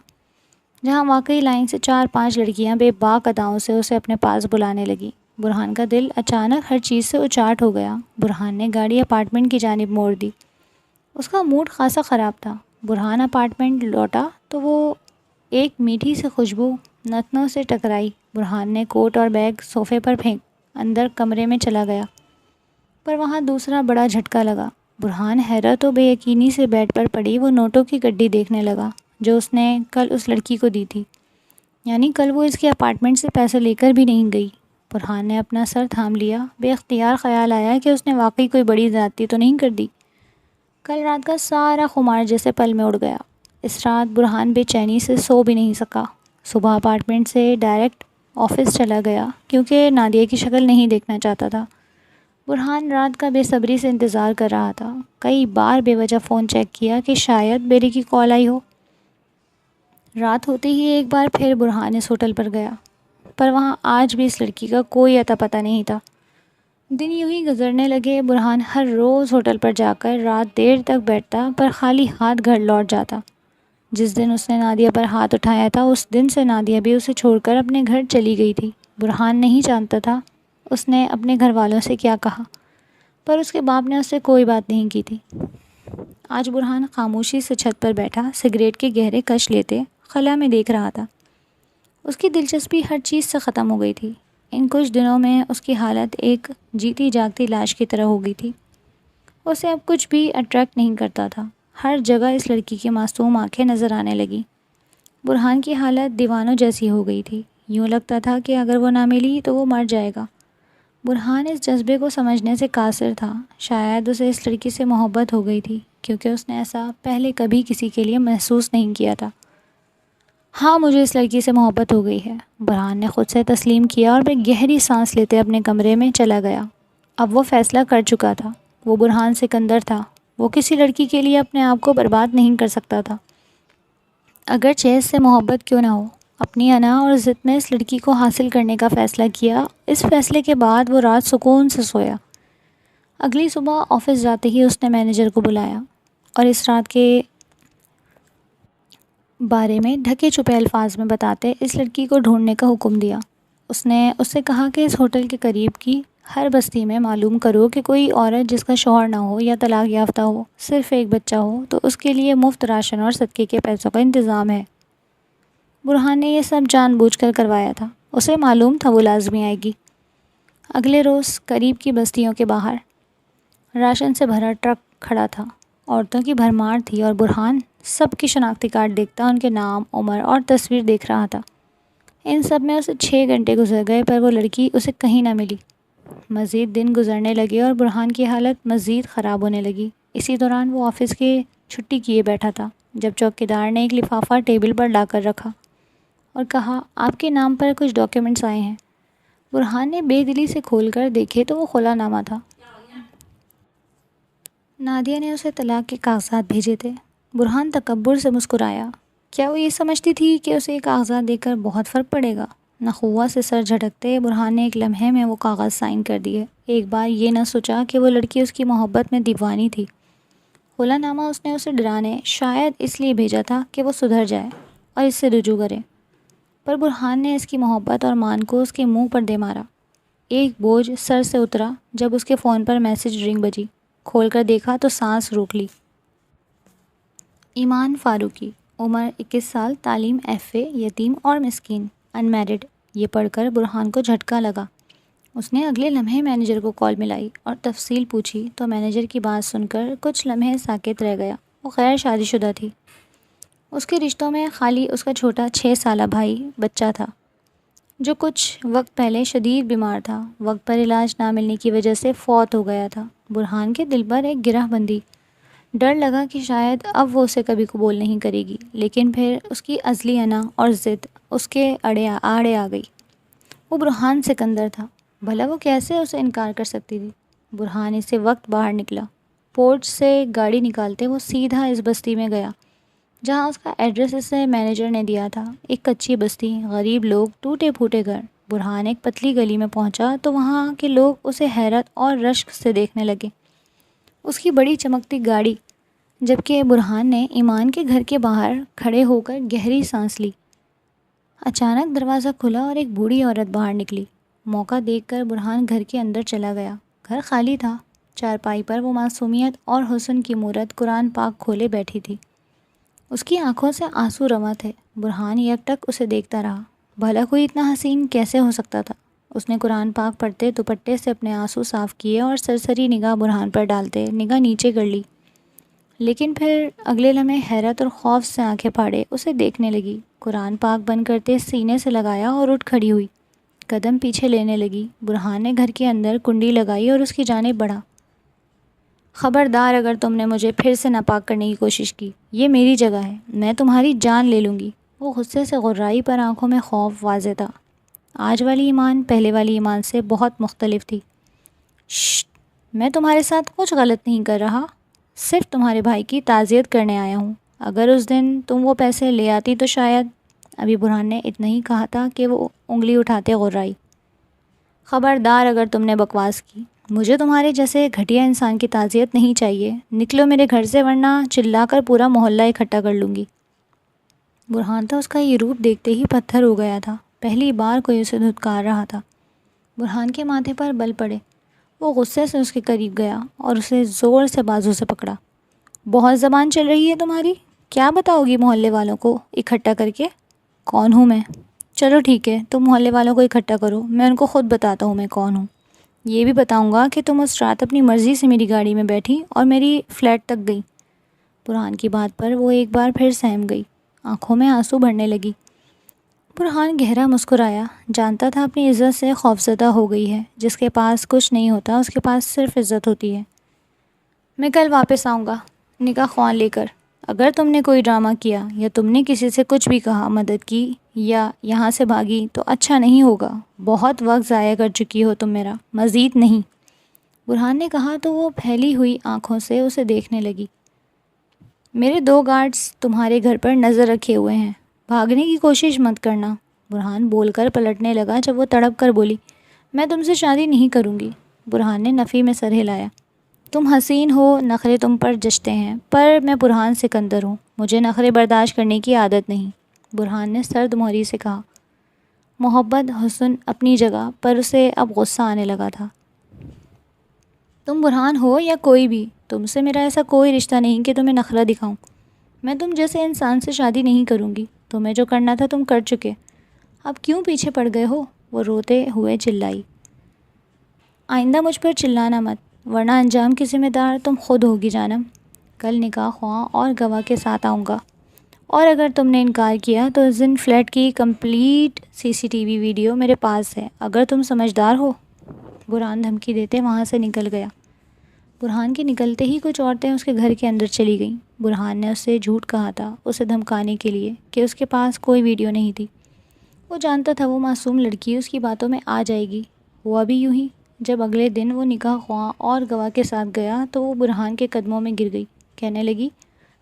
جہاں واقعی لائن سے 4-5 لڑکیاں بے باک اداؤں سے اسے اپنے پاس بلانے لگی۔ برہان کا دل اچانک ہر چیز سے اچاٹ ہو گیا۔ برہان نے گاڑی اپارٹمنٹ کی جانب موڑ دی۔ اس کا موڈ خاصا خراب تھا۔ برہان اپارٹمنٹ لوٹا تو وہ ایک میٹھی سی خوشبو نتنوں سے ٹکرائی۔ برہان نے کوٹ اور بیگ صوفے پر پھینک اندر کمرے میں چلا گیا، پر وہاں دوسرا بڑا جھٹکا لگا۔ برہان حیرت و بے یقینی سے بیڈ پر پڑی وہ نوٹوں کی گڈی دیکھنے لگا جو اس نے کل اس لڑکی کو دی تھی، یعنی کل وہ اس کے اپارٹمنٹ سے پیسے لے کر بھی نہیں گئی۔ برہان نے اپنا سر تھام لیا، بے اختیار خیال آیا کہ اس نے واقعی کوئی بڑی زیادتی تو نہیں کر دی۔ کل رات کا سارا خمار جیسے پل میں اڑ گیا۔ اس رات برہان بے چینی سے سو بھی نہیں سکا۔ صبح اپارٹمنٹ سے ڈائریکٹ آفس چلا گیا کیونکہ نادیہ کی شکل نہیں دیکھنا چاہتا تھا۔ برہان رات کا بے صبری سے انتظار کر رہا تھا، کئی بار بے وجہ فون چیک کیا کہ شاید بیری کی کال آئی ہو۔ رات ہوتے ہی ایک بار پھر برہان اس ہوٹل پر گیا، پر وہاں آج بھی اس لڑکی کا کوئی اتا پتہ نہیں تھا۔ دن یوں ہی گزرنے لگے۔ برہان ہر روز ہوٹل پر جا کر رات دیر تک بیٹھتا، پر خالی ہاتھ گھر لوٹ جاتا۔ جس دن اس نے نادیہ پر ہاتھ اٹھایا تھا اس دن سے نادیہ بھی اسے چھوڑ کر اپنے گھر چلی گئی تھی۔ برہان نہیں جانتا تھا اس نے اپنے گھر والوں سے کیا کہا، پر اس کے باپ نے اس سے کوئی بات نہیں کی تھی۔ آج برہان خاموشی سے چھت پر بیٹھا سگریٹ کے گہرے کش لیتے خلا میں دیکھ رہا تھا۔ اس کی دلچسپی ہر چیز سے ختم ہو گئی تھی۔ ان کچھ دنوں میں اس کی حالت ایک جیتی جاگتی لاش کی طرح ہو گئی تھی۔ اسے اب کچھ بھی اٹریکٹ نہیں کرتا تھا۔ ہر جگہ اس لڑکی کی معصوم آنکھیں نظر آنے لگیں۔ برہان کی حالت دیوانوں جیسی ہو گئی تھی، یوں لگتا تھا کہ اگر وہ نہ ملی تو وہ مر جائے گا۔ برہان اس جذبے کو سمجھنے سے قاصر تھا۔ شاید اسے اس لڑکی سے محبت ہو گئی تھی کیونکہ اس نے ایسا پہلے کبھی کسی کے لیے محسوس نہیں کیا تھا۔ ہاں، مجھے اس لڑکی سے محبت ہو گئی ہے، برہان نے خود سے تسلیم کیا اور وہ گہری سانس لیتے اپنے کمرے میں چلا گیا۔ اب وہ فیصلہ کر چکا تھا، وہ برہان سکندر تھا، وہ کسی لڑکی کے لیے اپنے آپ کو برباد نہیں کر سکتا تھا، اگرچہ اس سے محبت کیوں نہ ہو۔ اپنی انا اور ضد میں اس لڑکی کو حاصل کرنے کا فیصلہ کیا۔ اس فیصلے کے بعد وہ رات سکون سے سویا۔ اگلی صبح آفس جاتے ہی اس نے مینیجر کو بلایا اور اس رات کے بارے میں ڈھکے چھپے الفاظ میں بتاتے اس لڑکی کو ڈھونڈنے کا حکم دیا۔ اس نے اس سے کہا کہ اس ہوٹل کے قریب کی ہر بستی میں معلوم کرو کہ کوئی عورت جس کا شوہر نہ ہو یا طلاق یافتہ ہو، صرف ایک بچہ ہو، تو اس کے لیے مفت راشن اور صدقے کے پیسوں کا انتظام ہے۔ برہان نے یہ سب جان بوجھ کر کروایا تھا، اسے معلوم تھا وہ لازمی آئے گی۔ اگلے روز قریب کی بستیوں کے باہر راشن سے بھرا ٹرک کھڑا تھا، عورتوں کی بھرمار تھی اور برہان سب کی شناختی کارڈ دیکھتا ان کے نام، عمر اور تصویر دیکھ رہا تھا۔ ان سب میں اسے 6 گھنٹے گزر گئے پر وہ لڑکی اسے کہیں نہ ملی۔ مزید دن گزرنے لگے اور برہان کی حالت مزید خراب ہونے لگی۔ اسی دوران وہ آفس کی چھٹی کیے بیٹھا تھا جب چوکیدار نے ایک لفافہ ٹیبل پر لا کر رکھا اور کہا، آپ کے نام پر کچھ ڈاکیومنٹس آئے ہیں۔ برہان نے بے دلی سے کھول کر دیکھے تو وہ خلا نامہ تھا۔ نادیہ نے اسے طلاق کے کاغذات بھیجے تھے۔ برہان تکبر سے مسکرایا۔ کیا وہ یہ سمجھتی تھی کہ اسے یہ کاغذات دے کر بہت فرق پڑے گا؟ نخوہ سے سر جھٹکتے برہان نے ایک لمحے میں وہ کاغذ سائن کر دیے۔ ایک بار یہ نہ سوچا کہ وہ لڑکی اس کی محبت میں دیوانی تھی۔ خلا نامہ اس نے اسے ڈرانے، شاید اس لیے بھیجا تھا کہ وہ سدھر جائے اور اس سے رجوع کرے، پر برہان نے اس کی محبت اور مان کو اس کے منہ پر دے مارا۔ ایک بوجھ سر سے اترا جب اس کے فون پر میسج رنگ بجی۔ کھول کر دیکھا تو سانس روک لی۔ ایمان فاروقی، عمر 21 سال، تعلیم FA، یتیم اور مسکین، ان میرڈ۔ یہ پڑھ کر برہان کو جھٹکا لگا۔ اس نے اگلے لمحے مینیجر کو کال ملائی اور تفصیل پوچھی تو مینیجر کی بات سن کر کچھ لمحے ساکت رہ گیا۔ وہ غیر شادی شدہ تھی۔ اس کے رشتوں میں خالی اس کا چھوٹا 6 سالہ بھائی بچہ تھا جو کچھ وقت پہلے شدید بیمار تھا، وقت پر علاج نہ ملنے کی وجہ سے فوت ہو گیا تھا۔ برہان کے دل پر ایک گرہ بندھی، ڈر لگا کہ شاید اب وہ اسے کبھی قبول نہیں کرے گی، لیکن پھر اس کی ازلی انا اور ضد اس کے آڑے آ گئی۔ وہ برہان سکندر تھا، بھلا وہ کیسے اسے انکار کر سکتی تھی؟ برہان اسی وقت باہر نکلا۔ پورچ سے گاڑی نکالتے وہ سیدھا اس بستی میں گیا جہاں اس کا ایڈریس اسے مینیجر نے دیا تھا۔ ایک کچی بستی، غریب لوگ، ٹوٹے پھوٹے گھر۔ برہان ایک پتلی گلی میں پہنچا تو وہاں کے لوگ اسے حیرت اور رشک سے دیکھنے لگے۔ اس کی بڑی چمکتی گاڑی، جبکہ برہان نے ایمان کے گھر کے باہر کھڑے ہو کر گہری سانس لی۔ اچانک دروازہ کھلا اور ایک بوڑھی عورت باہر نکلی۔ موقع دیکھ کر برہان گھر کے اندر چلا گیا۔ گھر خالی تھا۔ چارپائی پر وہ معصومیت اور حسن کی مورت قرآن پاک کھولے بیٹھی تھی۔ اس کی آنکھوں سے آنسو رواں تھے۔ برہان یک ٹک اسے دیکھتا رہا۔ بھلا کوئی اتنا حسین کیسے ہو سکتا تھا؟ اس نے قرآن پاک پڑھتے دوپٹے سے اپنے آنسو صاف کیے اور سرسری نگاہ برہان پر ڈالتے نگاہ نیچے کر لی، لیکن پھر اگلے لمحے حیرت اور خوف سے آنکھیں پھاڑے اسے دیکھنے لگی۔ قرآن پاک بند کرتے سینے سے لگایا اور اٹھ کھڑی ہوئی، قدم پیچھے لینے لگی۔ برہان نے گھر کے اندر کنڈی لگائی اور اس کی جانب بڑھا۔ خبردار اگر تم نے مجھے پھر سے ناپاک کرنے کی کوشش کی، یہ میری جگہ ہے، میں تمہاری جان لے لوں گی۔ وہ غصے سے غرائی پر آنکھوں میں خوف واضح تھا۔ آج والی ایمان پہلے والی ایمان سے بہت مختلف تھی۔ شٹ! میں تمہارے ساتھ کچھ غلط نہیں کر رہا، صرف تمہارے بھائی کی تعزیت کرنے آیا ہوں۔ اگر اس دن تم وہ پیسے لے آتی تو شاید… ابھی برہان نے اتنا ہی کہا تھا کہ وہ انگلی اٹھاتے غرائی۔ خبردار اگر تم نے بکواس کی، مجھے تمہارے جیسے گھٹیا انسان کی تعزیت نہیں چاہیے، نکلو میرے گھر سے ورنہ چلا کر پورا محلہ اکٹھا کر لوں گی۔ برہان تو اس کا یہ روپ دیکھتے ہی پتھر ہو گیا تھا۔ پہلی بار کوئی اسے دھتکار رہا تھا۔ برہان کے ماتھے پر بل پڑے۔ وہ غصے سے اس کے قریب گیا اور اسے زور سے بازو سے پکڑا۔ بہت زبان چل رہی ہے تمہاری، کیا بتاؤ گی محلے والوں کو اکٹھا کر کے؟ کون ہوں میں؟ چلو ٹھیک ہے، تم محلے والوں کو اکٹھا کرو، میں ان کو خود بتاتا ہوں میں کون ہوں۔ یہ بھی بتاؤں گا کہ تم اس رات اپنی مرضی سے میری گاڑی میں بیٹھی اور میری فلیٹ تک گئی۔ برہان کی بات پر وہ ایک بار پھر سہم گئی، آنکھوں میں آنسو بھرنے لگی۔ برہان گہرا مسکرایا، جانتا تھا اپنی عزت سے خوفزدہ ہو گئی ہے۔ جس کے پاس کچھ نہیں ہوتا اس کے پاس صرف عزت ہوتی ہے۔ میں کل واپس آؤں گا نکاح خوان لے کر۔ اگر تم نے کوئی ڈرامہ کیا یا تم نے کسی سے کچھ بھی کہا، مدد کی یا یہاں سے بھاگی تو اچھا نہیں ہوگا۔ بہت وقت ضائع کر چکی ہو تم میرا، مزید نہیں۔ برہان نے کہا تو وہ پھیلی ہوئی آنکھوں سے اسے دیکھنے لگی۔ میرے 2 گارڈز تمہارے گھر پر نظر رکھے ہوئے ہیں، بھاگنے کی کوشش مت کرنا۔ برہان بول کر پلٹنے لگا جب وہ تڑپ کر بولی، میں تم سے شادی نہیں کروں گی۔ برہان نے نفی میں سر ہلایا۔ تم حسین ہو، نخرے تم پر جچتے ہیں، پر میں برہان سکندر ہوں، مجھے نخرے برداشت کرنے کی عادت نہیں۔ برہان نے سرد مہری سے کہا۔ محبت حسن اپنی جگہ، پر اسے اب غصہ آنے لگا تھا۔ تم برہان ہو یا کوئی بھی، تم سے میرا ایسا کوئی رشتہ نہیں کہ تمہیں نخرہ دکھاؤں۔ میں تم جیسے انسان سے شادی نہیں کروں گی، تمہیں جو کرنا تھا تم کر چکے، اب کیوں پیچھے پڑ گئے ہو؟ وہ روتے ہوئے چلائی۔ آئندہ مجھ پر چلانا مت، ورنہ انجام کی ذمہ دار تم خود ہوگی جانم۔ کل نکاح خواں اور گواہ کے ساتھ آؤں گا، اور اگر تم نے انکار کیا تو اس دن فلیٹ کی کمپلیٹ CCTV ویڈیو میرے پاس ہے، اگر تم سمجھدار ہو۔ برہان دھمکی دیتے وہاں سے نکل گیا۔ برہان کے نکلتے ہی کچھ عورتیں اس کے گھر کے اندر چلی گئیں۔ برہان نے اس سے جھوٹ کہا تھا اسے دھمکانے کے لیے کہ اس کے پاس کوئی ویڈیو نہیں تھی۔ وہ جانتا تھا وہ معصوم لڑکی اس کی باتوں میں آ جائے گی۔ ہوا بھی یوں ہی۔ جب اگلے دن وہ نکاح خواں اور گواہ کے ساتھ گیا تو وہ برہان کے قدموں میں گر گئی، کہنے لگی،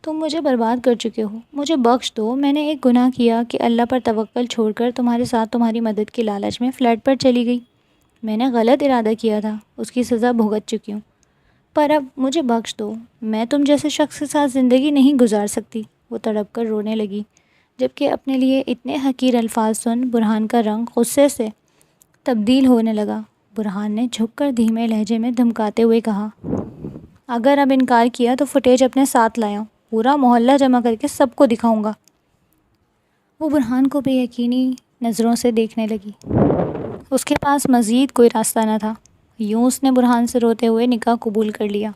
تم مجھے برباد کر چکے ہو، مجھے بخش دو، میں نے ایک گناہ کیا کہ اللہ پر توکل چھوڑ کر تمہارے ساتھ تمہاری مدد کی لالچ میں فلیٹ پر چلی گئی۔ میں نے غلط ارادہ کیا تھا، اس کی سزا بھگت چکی ہوں، پر اب مجھے بخش دو، میں تم جیسے شخص کے ساتھ زندگی نہیں گزار سکتی۔ وہ تڑپ کر رونے لگی، جبکہ اپنے لیے اتنے حقیر الفاظ سن برہان کا رنگ غصے سے تبدیل ہونے لگا۔ برہان نے جھک کر دھیمے لہجے میں دھمکاتے ہوئے کہا، اگر اب انکار کیا تو فوٹیج اپنے ساتھ لایا، پورا محلہ جمع کر کے سب کو دکھاؤں گا۔ وہ برہان کو بے یقینی نظروں سے دیکھنے لگی۔ اس کے پاس مزید کوئی راستہ نہ تھا۔ یوں اس نے برہان سے روتے ہوئے نکاح قبول کر لیا۔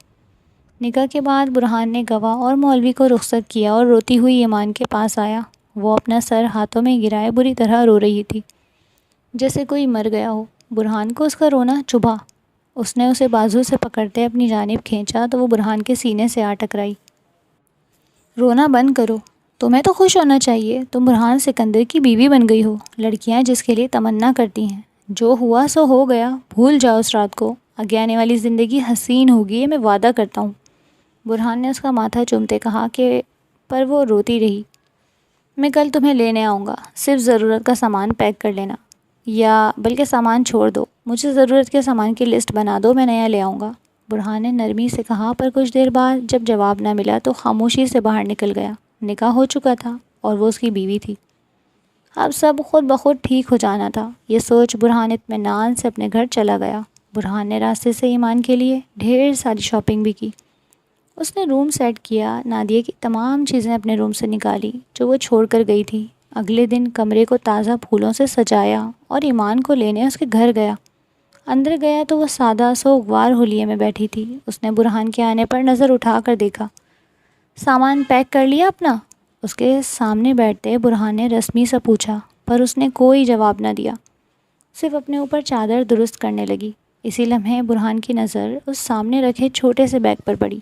نکاح کے بعد برہان نے گواہ اور مولوی کو رخصت کیا اور روتی ہوئی ایمان کے پاس آیا۔ وہ اپنا سر ہاتھوں میں گرائے بری طرح رو رہی تھی، جیسے کوئی مر گیا ہو۔ برہان کو اس کا رونا چبھا۔ اس نے اسے بازو سے پکڑتے اپنی جانب کھینچا تو وہ برہان کے سینے سے آ ٹکرائی۔ رونا بند کرو، تمہیں تو خوش ہونا چاہیے، تم برہان سکندر کی بیوی بن گئی ہو۔ لڑکیاں جس کے لیے تمنا کرتی ہیں، جو ہوا سو ہو گیا، بھول جاؤ اس رات کو، آگے آنے والی زندگی حسین ہوگی، یہ میں وعدہ کرتا ہوں۔ برہان نے اس کا ماتھا چومتے کہا کہ پر وہ روتی رہی۔ میں کل تمہیں لینے آؤں گا، صرف ضرورت کا سامان پیک کر لینا، یا بلکہ سامان چھوڑ دو، مجھے ضرورت کے سامان کی لسٹ بنا دو، میں نیا لے آؤں گا۔ برہان نے نرمی سے کہا، پر کچھ دیر بعد جب جواب نہ ملا تو خاموشی سے باہر نکل گیا۔ نکاح ہو چکا تھا اور وہ اس کی بیوی تھی۔ اب سب خود بخود ٹھیک ہو جانا تھا، یہ سوچ برہان اطمینان سے اپنے گھر چلا گیا۔ برہان نے راستے سے ایمان کے لیے ڈھیر ساری شاپنگ بھی کی۔ اس نے روم سیٹ کیا، نادیہ کی تمام چیزیں اپنے روم سے نکالی جو وہ چھوڑ کر گئی تھی۔ اگلے دن کمرے کو تازہ پھولوں سے سجایا اور ایمان کو لینے اس کے گھر گیا۔ اندر گیا تو وہ سادہ سوگوار حلیے میں بیٹھی تھی۔ اس نے برہان کے آنے پر نظر اٹھا کر دیکھا۔ سامان پیک کر لیا اپنا؟ اس کے سامنے بیٹھتے برہان نے رسمی سا پوچھا، پر اس نے کوئی جواب نہ دیا، صرف اپنے اوپر چادر درست کرنے لگی۔ اسی لمحے برہان کی نظر اس سامنے رکھے چھوٹے سے بیگ پر پڑی۔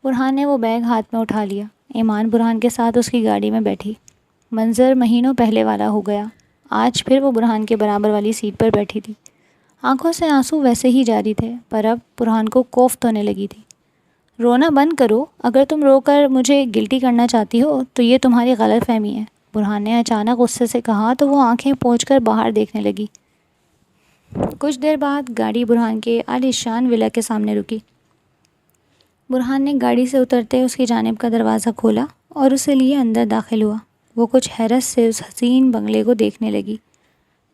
برہان نے وہ بیگ ہاتھ میں اٹھا لیا۔ ایمان برہان کے ساتھ اس کی گاڑی میں بیٹھی۔ منظر مہینوں پہلے والا ہو گیا۔ آج پھر وہ برہان کے برابر والی سیٹ پر بیٹھی تھی۔ آنکھوں سے آنسو ویسے ہی جاری تھے، پر اب برہان کو کوفت ہونے لگی تھی۔ رونا بند کرو، اگر تم رو کر مجھے گلٹی کرنا چاہتی ہو تو یہ تمہاری غلط فہمی ہے، برہان نے اچانک غصے سے کہا تو وہ آنکھیں پوچھ کر باہر دیکھنے لگی۔ کچھ دیر بعد گاڑی برہان کے عالیشان ولا کے سامنے رکی۔ برہان نے گاڑی سے اترتے اس کی جانب کا دروازہ کھولا اور اسے لیے اندر داخل ہوا۔ وہ کچھ حیرت سے اس حسین بنگلے کو دیکھنے لگی،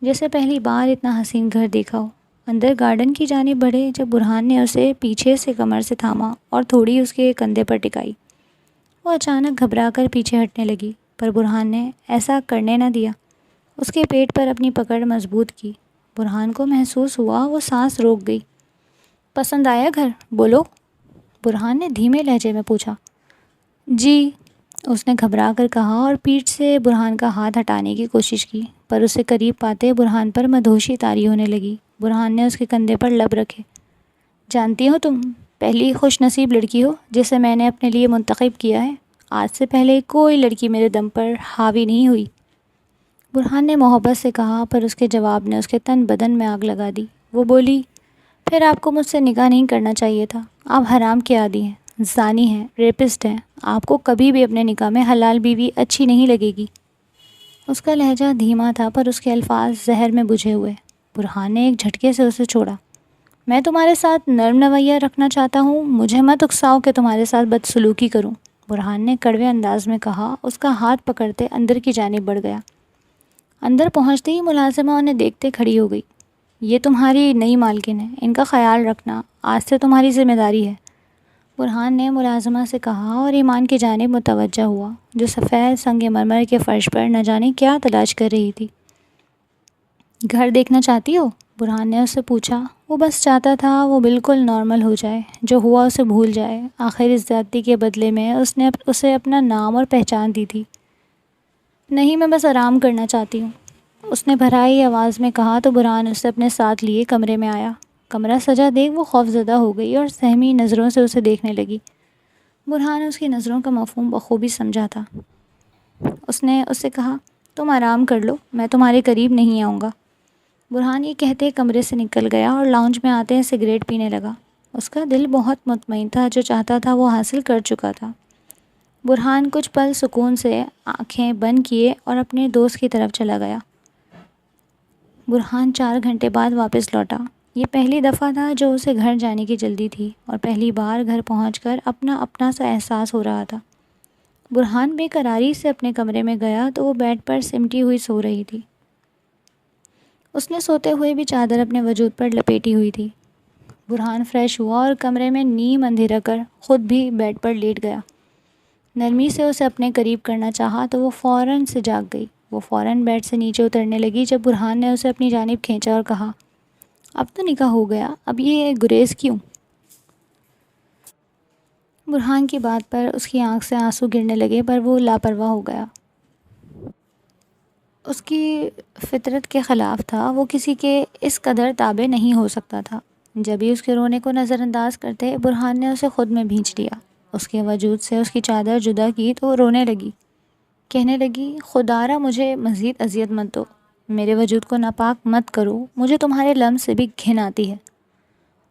جیسے پہلی بار اتنا حسین گھر دیکھا ہو۔ اندر گارڈن کی جانب بڑھے جب برہان نے اسے پیچھے سے کمر سے تھاما اور تھوڑی اس کے کندھے پر ٹکائی، وہ اچانک گھبرا کر پیچھے ہٹنے لگی، پر برہان نے ایسا کرنے نہ دیا۔ اس کے پیٹ پر اپنی پکڑ مضبوط کی۔ برہان کو محسوس ہوا وہ سانس روک گئی۔ پسند آیا گھر؟ بولو، برہان نے دھیمے لہجے میں پوچھا۔ جی، اس نے گھبرا کر کہا اور پیٹھ سے برہان کا ہاتھ ہٹانے کی کوشش کی، پر اسے قریب پاتے برہان پر مدہوشی طاری ہونے لگی۔ برہان نے اس کے کندھے پر لب رکھے۔ جانتی ہو تم پہلی خوش نصیب لڑکی ہو جسے میں نے اپنے لیے منتخب کیا ہے۔ آج سے پہلے کوئی لڑکی میرے دم پر حاوی نہیں ہوئی۔ برہان نے محبت سے کہا، پر اس کے جواب نے اس کے تن بدن میں آگ لگا دی۔ وہ بولی، پھر آپ کو مجھ سے نکاح نہیں کرنا چاہیے تھا۔ آپ حرام کے عادی ہیں، زانی ہیں، ریپسٹ ہیں، آپ کو کبھی بھی اپنے نکاح میں حلال بیوی اچھی نہیں لگے گی۔ اس کا لہجہ دھیما تھا پر اس کے الفاظ زہر میں بجھے ہوئے۔ برہان نے ایک جھٹکے سے اسے چھوڑا۔ میں تمہارے ساتھ نرم رویہ رکھنا چاہتا ہوں، مجھے مت اکساؤ کہ تمہارے ساتھ بدسلوکی کروں، برہان نے کڑوے انداز میں کہا۔ اس کا ہاتھ پکڑتے اندر کی جانب بڑھ گیا۔ اندر پہنچتے ہی ملازمہ انہیں دیکھتے کھڑی ہو گئی۔ یہ تمہاری نئی مالکن ہے، ان کا خیال رکھنا آج سے تمہاری ذمہ داری ہے، برہان نے ملازمہ سے کہا اور ایمان کی جانب متوجہ ہوا جو سفید سنگ مرمر کے فرش پر نہ جانے کیا تلاش کر رہی تھی۔ گھر دیکھنا چاہتی ہو؟ برہان نے اس سے پوچھا۔ وہ بس چاہتا تھا وہ بالکل نارمل ہو جائے، جو ہوا اسے بھول جائے۔ آخر اس زیادتی کے بدلے میں اس نے اسے اپنا نام اور پہچان دی تھی۔ نہیں، میں بس آرام کرنا چاہتی ہوں، اس نے بھرائی آواز میں کہا تو برہان اسے اپنے ساتھ لیے کمرے میں آیا۔ کمرہ سجا دیکھ وہ خوفزدہ ہو گئی اور سہمی نظروں سے اسے دیکھنے لگی۔ برہان اس کی نظروں کا مفہوم بخوبی سمجھا تھا۔ اس نے اس سے کہا، تم آرام کر لو، میں تمہارے قریب نہیں آؤں گا۔ برہان یہ کہتے کمرے سے نکل گیا اور لاؤنج میں آتے سگریٹ پینے لگا۔ اس کا دل بہت مطمئن تھا، جو چاہتا تھا وہ حاصل کر چکا تھا۔ برہان کچھ پل سکون سے آنکھیں بند کیے اور اپنے دوست کی طرف چلا گیا۔ برہان 4 گھنٹے بعد واپس لوٹا۔ یہ پہلی دفعہ تھا جو اسے گھر جانے کی جلدی تھی اور پہلی بار گھر پہنچ کر اپنا سا احساس ہو رہا تھا۔ برہان بے قراری سے اپنے کمرے میں گیا تو وہ بیڈ پر سمٹی ہوئی سو رہی تھی۔ اس نے سوتے ہوئے بھی چادر اپنے وجود پر لپیٹی ہوئی تھی۔ برہان فریش ہوا اور کمرے میں نیم اندھیرا کر خود بھی بیڈ پر لیٹ گیا۔ نرمی سے اسے اپنے قریب کرنا چاہا تو وہ فوراً سے جاگ گئی۔ وہ فوراً بیڈ سے نیچے اترنے لگی جب برہان نے اسے اپنی جانب کھینچا اور کہا، اب تو نکاح ہو گیا، اب یہ گریز کیوں؟ برہان کی بات پر اس کی آنکھ سے آنسو گرنے لگے پر وہ لاپرواہ ہو گیا۔ اس کی فطرت کے خلاف تھا، وہ کسی کے اس قدر تابع نہیں ہو سکتا تھا۔ جب ہی اس کے رونے کو نظر انداز کرتے برہان نے اسے خود میں بھینچ لیا، اس کے وجود سے اس کی چادر جدا کی تو وہ رونے لگی، کہنے لگی، خدا را مجھے مزید اذیت مت دو، میرے وجود کو ناپاک مت کرو، مجھے تمہارے لمس سے بھی گھن آتی ہے۔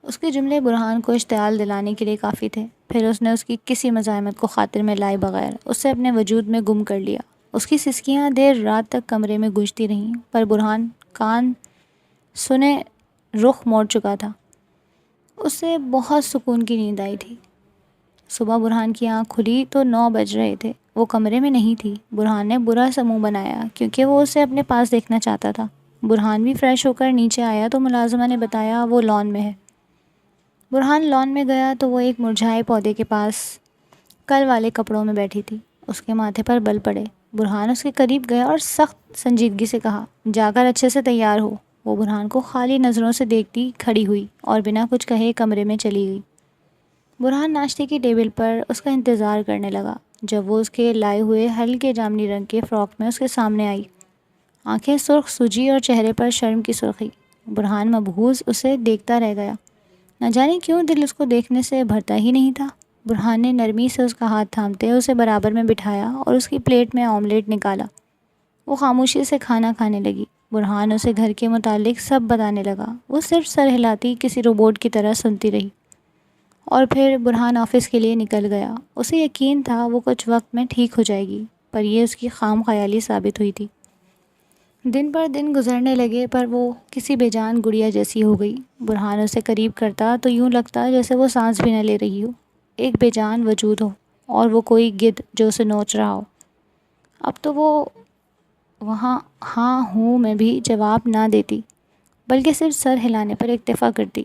اس کے جملے برہان کو اشتعال دلانے کے لیے کافی تھے۔ پھر اس نے اس کی کسی مزاحمت کو خاطر میں لائے بغیر اسے اپنے وجود میں گم کر لیا۔ اس کی سسکیاں دیر رات تک کمرے میں گونجتی رہیں پر برہان کان سنے رخ موڑ چکا تھا۔ اسے بہت سکون کی نیند آئی تھی۔ صبح برہان کی آنکھ کھلی تو 9 بج رہے تھے۔ وہ کمرے میں نہیں تھی۔ برہان نے برا سا منہ بنایا کیونکہ وہ اسے اپنے پاس دیکھنا چاہتا تھا۔ برہان بھی فریش ہو کر نیچے آیا تو ملازمہ نے بتایا وہ لان میں ہے۔ برہان لان میں گیا تو وہ ایک مرجھائے پودے کے پاس کل والے کپڑوں میں بیٹھی تھی۔ اس کے ماتھے پر بل پڑے۔ برہان اس کے قریب گیا اور سخت سنجیدگی سے کہا، جا کر اچھے سے تیار ہو۔ وہ برہان کو خالی نظروں سے دیکھتی کھڑی ہوئی اور بنا کچھ کہے کمرے میں چلی گئی۔ برہان ناشتے کی ٹیبل پر اس کا انتظار کرنے لگا جب وہ اس کے لائے ہوئے ہلکے جامنی رنگ کے فراک میں اس کے سامنے آئی۔ آنکھیں سرخ سوجی اور چہرے پر شرم کی سرخی۔ برہان مبہوت اسے دیکھتا رہ گیا۔ نہ جانے کیوں دل اس کو دیکھنے سے بھرتا ہی نہیں تھا۔ برہان نے نرمی سے اس کا ہاتھ تھامتے اسے برابر میں بٹھایا اور اس کی پلیٹ میں آملیٹ نکالا۔ وہ خاموشی سے کھانا کھانے لگی۔ برہان اسے گھر کے متعلق سب بتانے لگا۔ وہ صرف سر ہلاتی کسی روبوٹ کی طرح سنتی رہی۔ اور پھر برہان آفس کے لیے نکل گیا۔ اسے یقین تھا وہ کچھ وقت میں ٹھیک ہو جائے گی، پر یہ اس کی خام خیالی ثابت ہوئی تھی۔ دن پر دن گزرنے لگے پر وہ کسی بے جان گڑیا جیسی ہو گئی۔ برہان اسے قریب کرتا تو یوں لگتا جیسے وہ سانس بھی نہ لے رہی ہو، ایک بے جان وجود ہو اور وہ کوئی گدھ جو اسے نوچ رہا ہو۔ اب تو وہ وہاں ہاں ہوں میں بھی جواب نہ دیتی، بلکہ صرف سر ہلانے پر اکتفا کرتی۔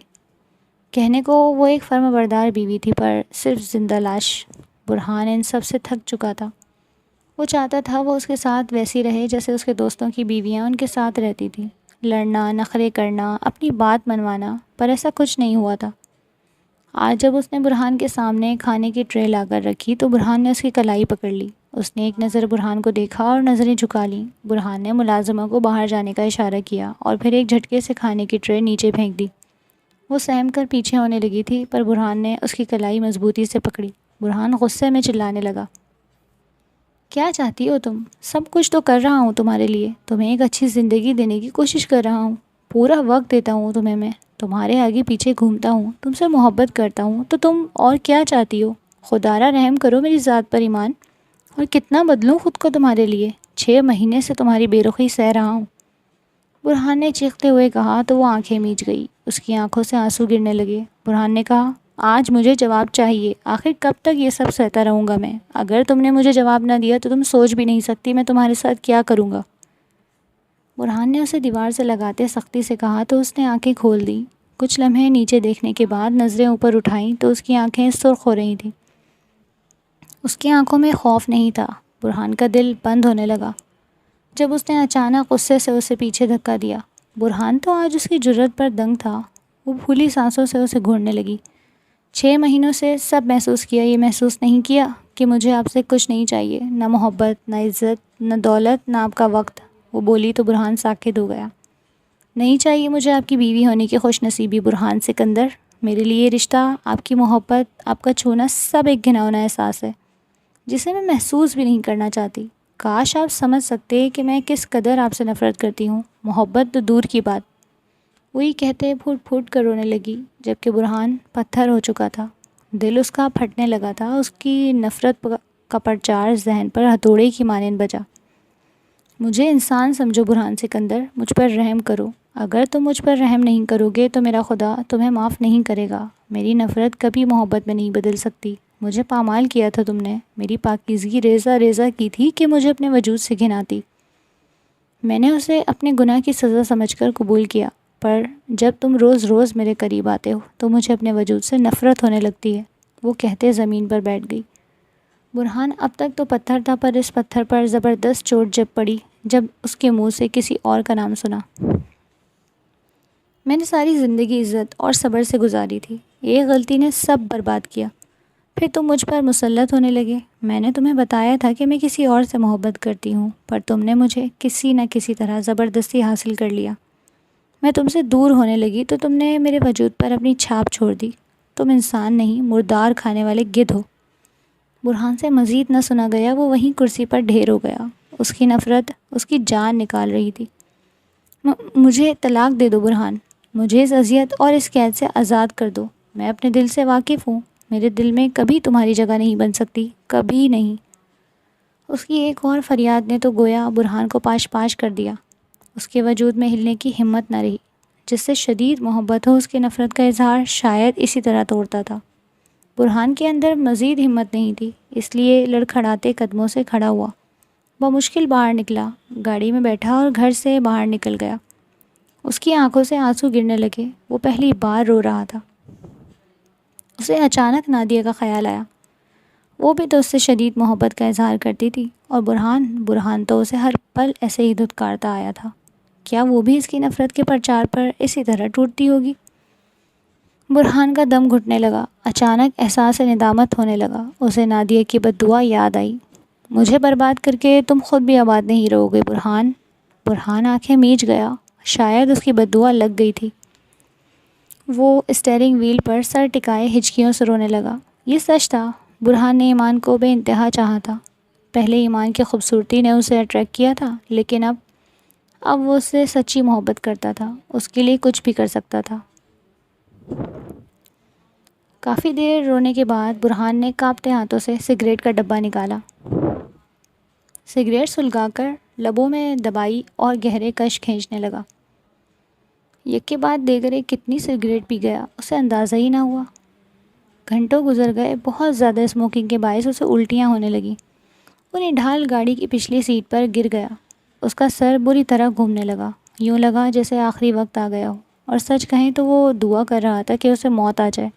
کہنے کو وہ ایک فرمانبردار بیوی تھی پر صرف زندہ لاش۔ برہان ان سب سے تھک چکا تھا۔ وہ چاہتا تھا وہ اس کے ساتھ ویسی رہے جیسے اس کے دوستوں کی بیویاں ان کے ساتھ رہتی تھیں، لڑنا، نخرے کرنا، اپنی بات منوانا، پر ایسا کچھ نہیں ہوا تھا۔ آج جب اس نے برہان کے سامنے کھانے کی ٹرے لا کر رکھی تو برہان نے اس کی کلائی پکڑ لی۔ اس نے ایک نظر برہان کو دیکھا اور نظریں جھکا لیں۔ برہان نے ملازمہ کو باہر جانے کا اشارہ کیا اور پھر ایک جھٹکے سے کھانے کی ٹرے نیچے پھینک دی۔ وہ سہم کر پیچھے ہونے لگی تھی پر برہان نے اس کی کلائی مضبوطی سے پکڑی۔ برہان غصے میں چلانے لگا، کیا چاہتی ہو تم؟ سب کچھ تو کر رہا ہوں تمہارے لیے، تمہیں ایک اچھی زندگی دینے کی کوشش کر رہا ہوں، پورا وقت دیتا ہوں تمہیں، میں تمہارے آگے پیچھے گھومتا ہوں، تم سے محبت کرتا ہوں، تو تم اور کیا چاہتی ہو؟ خدا را رحم کرو میری ذات پر ایمان، اور کتنا بدلوں خود کو تمہارے لیے، 6 مہینے سے تمہاری بے رخی سہ رہا ہوں۔ برہان نے چیختے ہوئے کہا تو وہ آنکھیں میچ گئی، اس کی آنکھوں سے آنسو گرنے لگے۔ برہان نے کہا، آج مجھے جواب چاہیے، آخر کب تک یہ سب سہتا رہوں گا میں؟ اگر تم نے مجھے جواب نہ دیا تو تم سوچ بھی نہیں سکتی میں تمہارے ساتھ کیا کروں گا۔ برہان نے اسے دیوار سے لگاتے سختی سے کہا تو اس نے آنکھیں کھول دیں۔ کچھ لمحے نیچے دیکھنے کے بعد نظریں اوپر اٹھائیں تو اس کی آنکھیں سرخ ہو رہی تھیں۔ اس کی آنکھوں میں خوف نہیں تھا۔ برہان کا دل بند ہونے لگا جب اس نے اچانک غصے سے اسے پیچھے دھکا دیا۔ برہان تو آج اس کی جرأت پر دنگ تھا۔ وہ پھولی سانسوں سے اسے گھورنے لگی۔ 6 مہینوں سے سب محسوس کیا، یہ محسوس نہیں کیا کہ مجھے آپ سے کچھ نہیں چاہیے، نہ محبت، نہ عزت، نہ دولت، نہ آپ کا وقت۔ وہ بولی تو برہان ساکت ہو گیا۔ نہیں چاہیے مجھے آپ کی بیوی ہونے کی خوش نصیبی برہان سکندر، میرے لیے یہ رشتہ، آپ کی محبت، آپ کا چھونا سب ایک گھناؤنا احساس ہے جسے میں محسوس بھی نہیں کرنا چاہتی۔ کاش آپ سمجھ سکتے کہ میں کس قدر آپ سے نفرت کرتی ہوں، محبت تو دور کی بات۔ وہی کہتے پھوٹ پھوٹ کر رونے لگی، جبکہ برہان پتھر ہو چکا تھا۔ دل اس کا پھٹنے لگا تھا، اس کی نفرت کا پرچار ذہن پر ہتھوڑے کی مانند بجا۔ مجھے انسان سمجھو برہان سکندر، مجھ پر رحم کرو۔ اگر تم مجھ پر رحم نہیں کرو گے تو میرا خدا تمہیں معاف نہیں کرے گا۔ میری نفرت کبھی محبت میں نہیں بدل سکتی۔ مجھے پامال کیا تھا تم نے، میری پاکیزگی ریزہ ریزہ کی تھی کہ مجھے اپنے وجود سے گھناتی۔ میں نے اسے اپنے گناہ کی سزا سمجھ کر قبول کیا، پر جب تم روز روز میرے قریب آتے ہو تو مجھے اپنے وجود سے نفرت ہونے لگتی ہے۔ وہ کہتے زمین پر بیٹھ گئی۔ برہان اب تک تو پتھر تھا، پر اس پتھر پر زبردست چوٹ جب پڑی جب اس کے منہ سے کسی اور کا نام سنا۔ میں نے ساری زندگی عزت اور صبر سے گزاری تھی، ایک غلطی نے سب برباد کیا۔ پھر تم مجھ پر مسلط ہونے لگے۔ میں نے تمہیں بتایا تھا کہ میں کسی اور سے محبت کرتی ہوں، پر تم نے مجھے کسی نہ کسی طرح زبردستی حاصل کر لیا۔ میں تم سے دور ہونے لگی تو تم نے میرے وجود پر اپنی چھاپ چھوڑ دی۔ تم انسان نہیں، مردار کھانے والے گدھ ہو۔ برہان سے مزید نہ سنا گیا، وہ وہیں کرسی پر ڈھیر ہو گیا۔ اس کی نفرت اس کی جان نکال رہی تھی۔ مجھے طلاق دے دو برہان، مجھے اس اذیت اور اس قید سے آزاد کر دو۔ میں اپنے دل سے واقف ہوں، میرے دل میں کبھی تمہاری جگہ نہیں بن سکتی، کبھی نہیں۔ اس کی ایک اور فریاد نے تو گویا برہان کو پاش پاش کر دیا۔ اس کے وجود میں ہلنے کی ہمت نہ رہی۔ جس سے شدید محبت ہو اس کی نفرت کا اظہار شاید اسی طرح توڑتا تھا۔ برہان کے اندر مزید ہمت نہیں تھی، اس لیے لڑکھڑاتے قدموں سے کھڑا ہوا۔ بمشکل باہر نکلا، گاڑی میں بیٹھا اور گھر سے باہر نکل گیا۔ اس کی آنکھوں سے آنسو گرنے لگے، وہ پہلی بار رو رہا تھا۔ اسے اچانک نادیہ کا خیال آیا۔ وہ بھی تو اس سے شدید محبت کا اظہار کرتی تھی، اور برہان تو اسے ہر پل ایسے ہی دھتکارتا آیا تھا۔ کیا وہ بھی اس کی نفرت کے پرچار پر اسی طرح ٹوٹتی ہوگی؟ برہان کا دم گھٹنے لگا، اچانک احساس ندامت ہونے لگا۔ اسے نادیہ کی بد دعا یاد آئی، مجھے برباد کر کے تم خود بھی آباد نہیں رہو گے برہان۔ برہان آنکھیں میچ گیا، شاید اس کی بد دعا لگ گئی تھی۔ وہ اسٹیئرنگ وہیل پر سر ٹکائے ہچکیوں سے رونے لگا۔ یہ سچ تھا، برہان نے ایمان کو بے انتہا چاہا تھا۔ پہلے ایمان کی خوبصورتی نے اسے اٹریکٹ کیا تھا، لیکن اب وہ اس سے سچی محبت کرتا تھا، اس کے لیے کچھ بھی کر سکتا تھا۔ کافی دیر رونے کے بعد برہان نے کانپتے ہاتھوں سے سگریٹ کا ڈبہ نکالا۔ سگریٹ سلگا کر لبوں میں دبائی اور گہرے کش کھینچنے لگا۔ یکے بعد دیگرے کتنی سگریٹ پی گیا، اسے اندازہ ہی نہ ہوا۔ گھنٹوں گزر گئے، بہت زیادہ اسموکنگ کے باعث اسے الٹیاں ہونے لگیں۔ وہ نڈھال گاڑی کی پچھلی سیٹ پر گر گیا۔ اس کا سر بری طرح گھومنے لگا، یوں لگا جیسے آخری وقت آ گیا ہو، اور سچ کہیں تو وہ دعا کر رہا تھا کہ اسے موت آ جائے،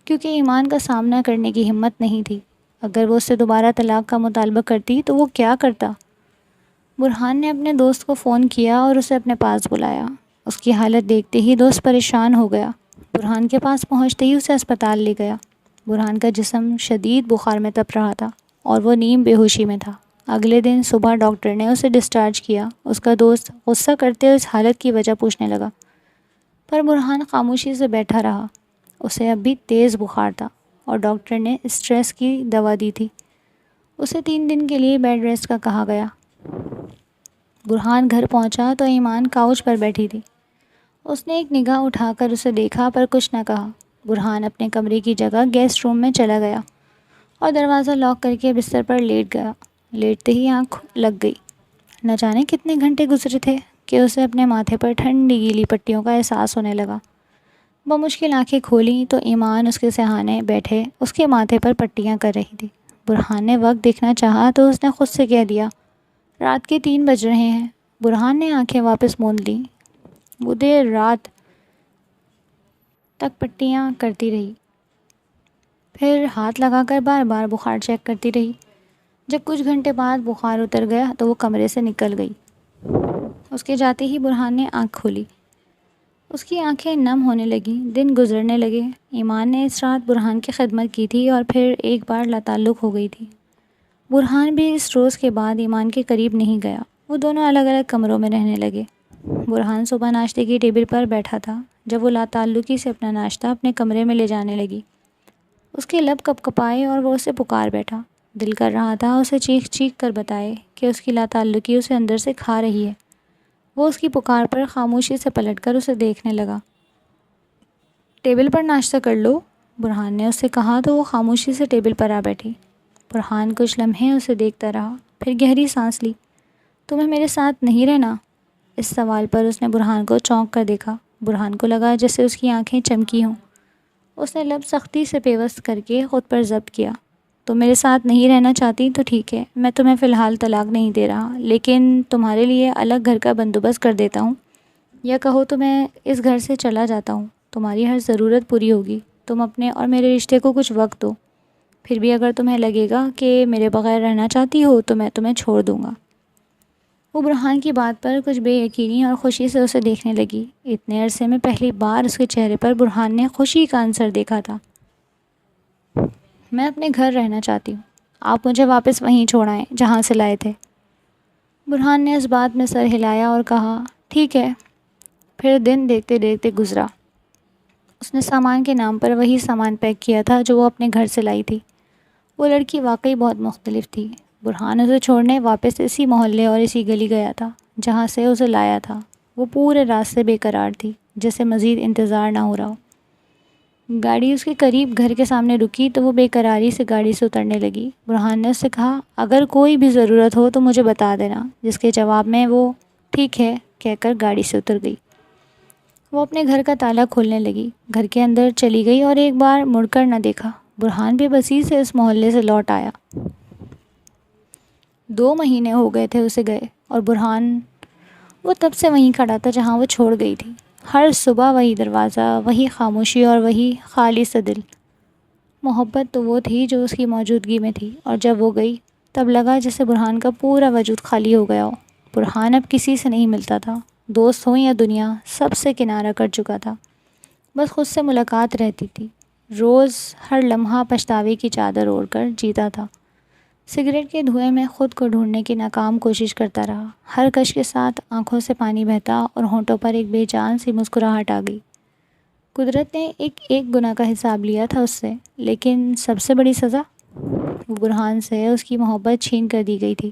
کیونکہ ایمان کا سامنا کرنے کی ہمت نہیں تھی۔ اگر وہ اس سے دوبارہ طلاق کا مطالبہ کرتی تو وہ کیا کرتا؟ برہان نے اپنے دوست کو فون کیا اور اسے اپنے پاس بلایا۔ اس کی حالت دیکھتے ہی دوست پریشان ہو گیا۔ برہان کے پاس پہنچتے ہی اسے اسپتال لے گیا۔ برہان کا جسم شدید بخار میں تپ رہا تھا اور وہ نیم بے ہوشی میں تھا۔ اگلے دن صبح ڈاکٹر نے اسے ڈسچارج کیا۔ اس کا دوست غصہ کرتے ہوئے اس حالت کی وجہ پوچھنے لگا، پر برہان خاموشی سے بیٹھا رہا۔ اسے اب بھی تیز بخار تھا اور ڈاکٹر نے اسٹریس کی دوا دی تھی۔ اسے 3 دن کے لیے بیڈ ریسٹ کا کہا گیا۔ برہان گھر پہنچا تو ایمان کاؤچ پر بیٹھی تھی۔ اس نے ایک نگاہ اٹھا کر اسے دیکھا پر کچھ نہ کہا۔ برہان اپنے کمرے کی جگہ گیسٹ روم میں چلا گیا اور دروازہ لاک کر کے بستر پر لیٹ گیا۔ لیٹتے ہی آنکھ لگ گئی۔ نہ جانے کتنے گھنٹے گزرے تھے کہ اسے اپنے ماتھے پر ٹھنڈی گیلی پٹیوں کا احساس ہونے لگا۔ بمشکل آنکھیں کھولیں تو ایمان اس کے سہانے بیٹھے اس کے ماتھے پر پٹیاں کر رہی تھی۔ برہان نے وقت دیکھنا چاہا تو اس نے خود سے کہہ دیا، رات کے 3 بج رہے ہیں۔ برہان نے آنکھیں واپس موند لیں۔ وہ دیر رات تک پٹیاں کرتی رہی، پھر ہاتھ لگا کر بار بار بخار چیک کرتی رہی۔ جب کچھ گھنٹے بعد بخار اتر گیا تو وہ کمرے سے نکل گئی۔ اس کے جاتے ہی برہان نے آنکھ کھولی۔ اس کی آنکھیں نم ہونے لگیں، دن گزرنے لگے۔ ایمان نے اس رات برہان کی خدمت کی تھی اور پھر ایک بار لاتعلق ہو گئی تھی۔ برہان بھی اس روز کے بعد ایمان کے قریب نہیں گیا۔ وہ دونوں الگ الگ کمروں میں رہنے لگے۔ برہان صبح ناشتے کی ٹیبل پر بیٹھا تھا جب وہ لاتعلقی سے اپنا ناشتہ اپنے کمرے میں لے جانے لگی۔ اس کے لب کپ کپائے اور وہ اسے پکار بیٹھا۔ دل کر رہا تھا اسے چیخ چیخ کر بتائے کہ اس کی لاتعلقی اسے اندر سے کھا رہی ہے۔ وہ اس کی پکار پر خاموشی سے پلٹ کر اسے دیکھنے لگا۔ ٹیبل پر ناشتہ کر لو، برہان نے اس سے کہا تو وہ خاموشی سے ٹیبل پر آ بیٹھی۔ برہان کچھ لمحے اسے دیکھتا رہا، پھر گہری سانس لی۔ تمہیں میرے ساتھ نہیں رہنا؟ اس سوال پر اس نے برہان کو چونک کر دیکھا۔ برہان کو لگا جیسے اس کی آنکھیں چمکی ہوں۔ اس نے لب سختی سے پیوست کر کے خود پر ضبط کیا۔ تم میرے ساتھ نہیں رہنا چاہتی تو ٹھیک ہے، میں تمہیں فی الحال طلاق نہیں دے رہا، لیکن تمہارے لیے الگ گھر کا بندوبست کر دیتا ہوں، یا کہو تو میں اس گھر سے چلا جاتا ہوں۔ تمہاری ہر ضرورت پوری ہوگی۔ تم اپنے اور میرے رشتے کو کچھ وقت دو، پھر بھی اگر تمہیں لگے گا کہ میرے بغیر رہنا چاہتی ہو تو میں تمہیں چھوڑ دوں گا۔ وہ برہان کی بات پر کچھ بے یقینی اور خوشی سے اسے دیکھنے لگی۔ اتنے عرصے میں پہلی بار اس کے چہرے پر برہان نے خوشی کا عنصر دیکھا تھا۔ میں اپنے گھر رہنا چاہتی ہوں، آپ مجھے واپس وہیں چھوڑائیں جہاں سے لائے تھے۔ برہان نے اس بات میں سر ہلایا اور کہا، ٹھیک ہے۔ پھر دن دیکھتے دیکھتے گزرا۔ اس نے سامان کے نام پر وہی سامان پیک کیا تھا جو وہ اپنے گھر سے لائی تھی۔ وہ لڑکی واقعی بہت مختلف تھی۔ برہان اسے چھوڑنے واپس اسی محلے اور اسی گلی گیا تھا جہاں سے اسے لایا تھا۔ وہ پورے راستے بے قرار تھی، جیسے مزید انتظار نہ ہو رہا ہو۔ گاڑی اس کے قریب گھر کے سامنے رکی تو وہ بے قراری سے گاڑی سے اترنے لگی۔ برہان نے اس سے کہا، اگر کوئی بھی ضرورت ہو تو مجھے بتا دینا، جس کے جواب میں وہ ٹھیک ہے کہہ کر گاڑی سے اتر گئی۔ وہ اپنے گھر کا تالا کھولنے لگی، گھر کے اندر چلی گئی اور ایک بار مڑ کر نہ دیکھا۔ برہان بے بسی سے اس محلے سے لوٹ آیا۔ 2 مہینے ہو گئے تھے اسے گئے، اور برہان وہ تب سے وہیں کھڑا تھا جہاں وہ چھوڑ گئی تھی۔ ہر صبح وہی دروازہ، وہی خاموشی اور وہی خالی سا دل۔ محبت تو وہ تھی جو اس کی موجودگی میں تھی، اور جب وہ گئی تب لگا جیسے برہان کا پورا وجود خالی ہو گیا ہو۔ برہان اب کسی سے نہیں ملتا تھا، دوست ہوں یا دنیا، سب سے کنارہ کر چکا تھا۔ بس خود سے ملاقات رہتی تھی۔ روز ہر لمحہ پچھتاوے کی چادر اوڑھ کر جیتا تھا۔ سگریٹ کے دھوئیں میں خود کو ڈھونڈنے کی ناکام کوشش کرتا رہا۔ ہر کش کے ساتھ آنکھوں سے پانی بہتا اور ہونٹوں پر ایک بے جان سی مسکراہٹ آ گئی۔ قدرت نے ایک گناہ کا حساب لیا تھا اس سے، لیکن سب سے بڑی سزا، وہ برہان سے اس کی محبت چھین کر دی گئی تھی۔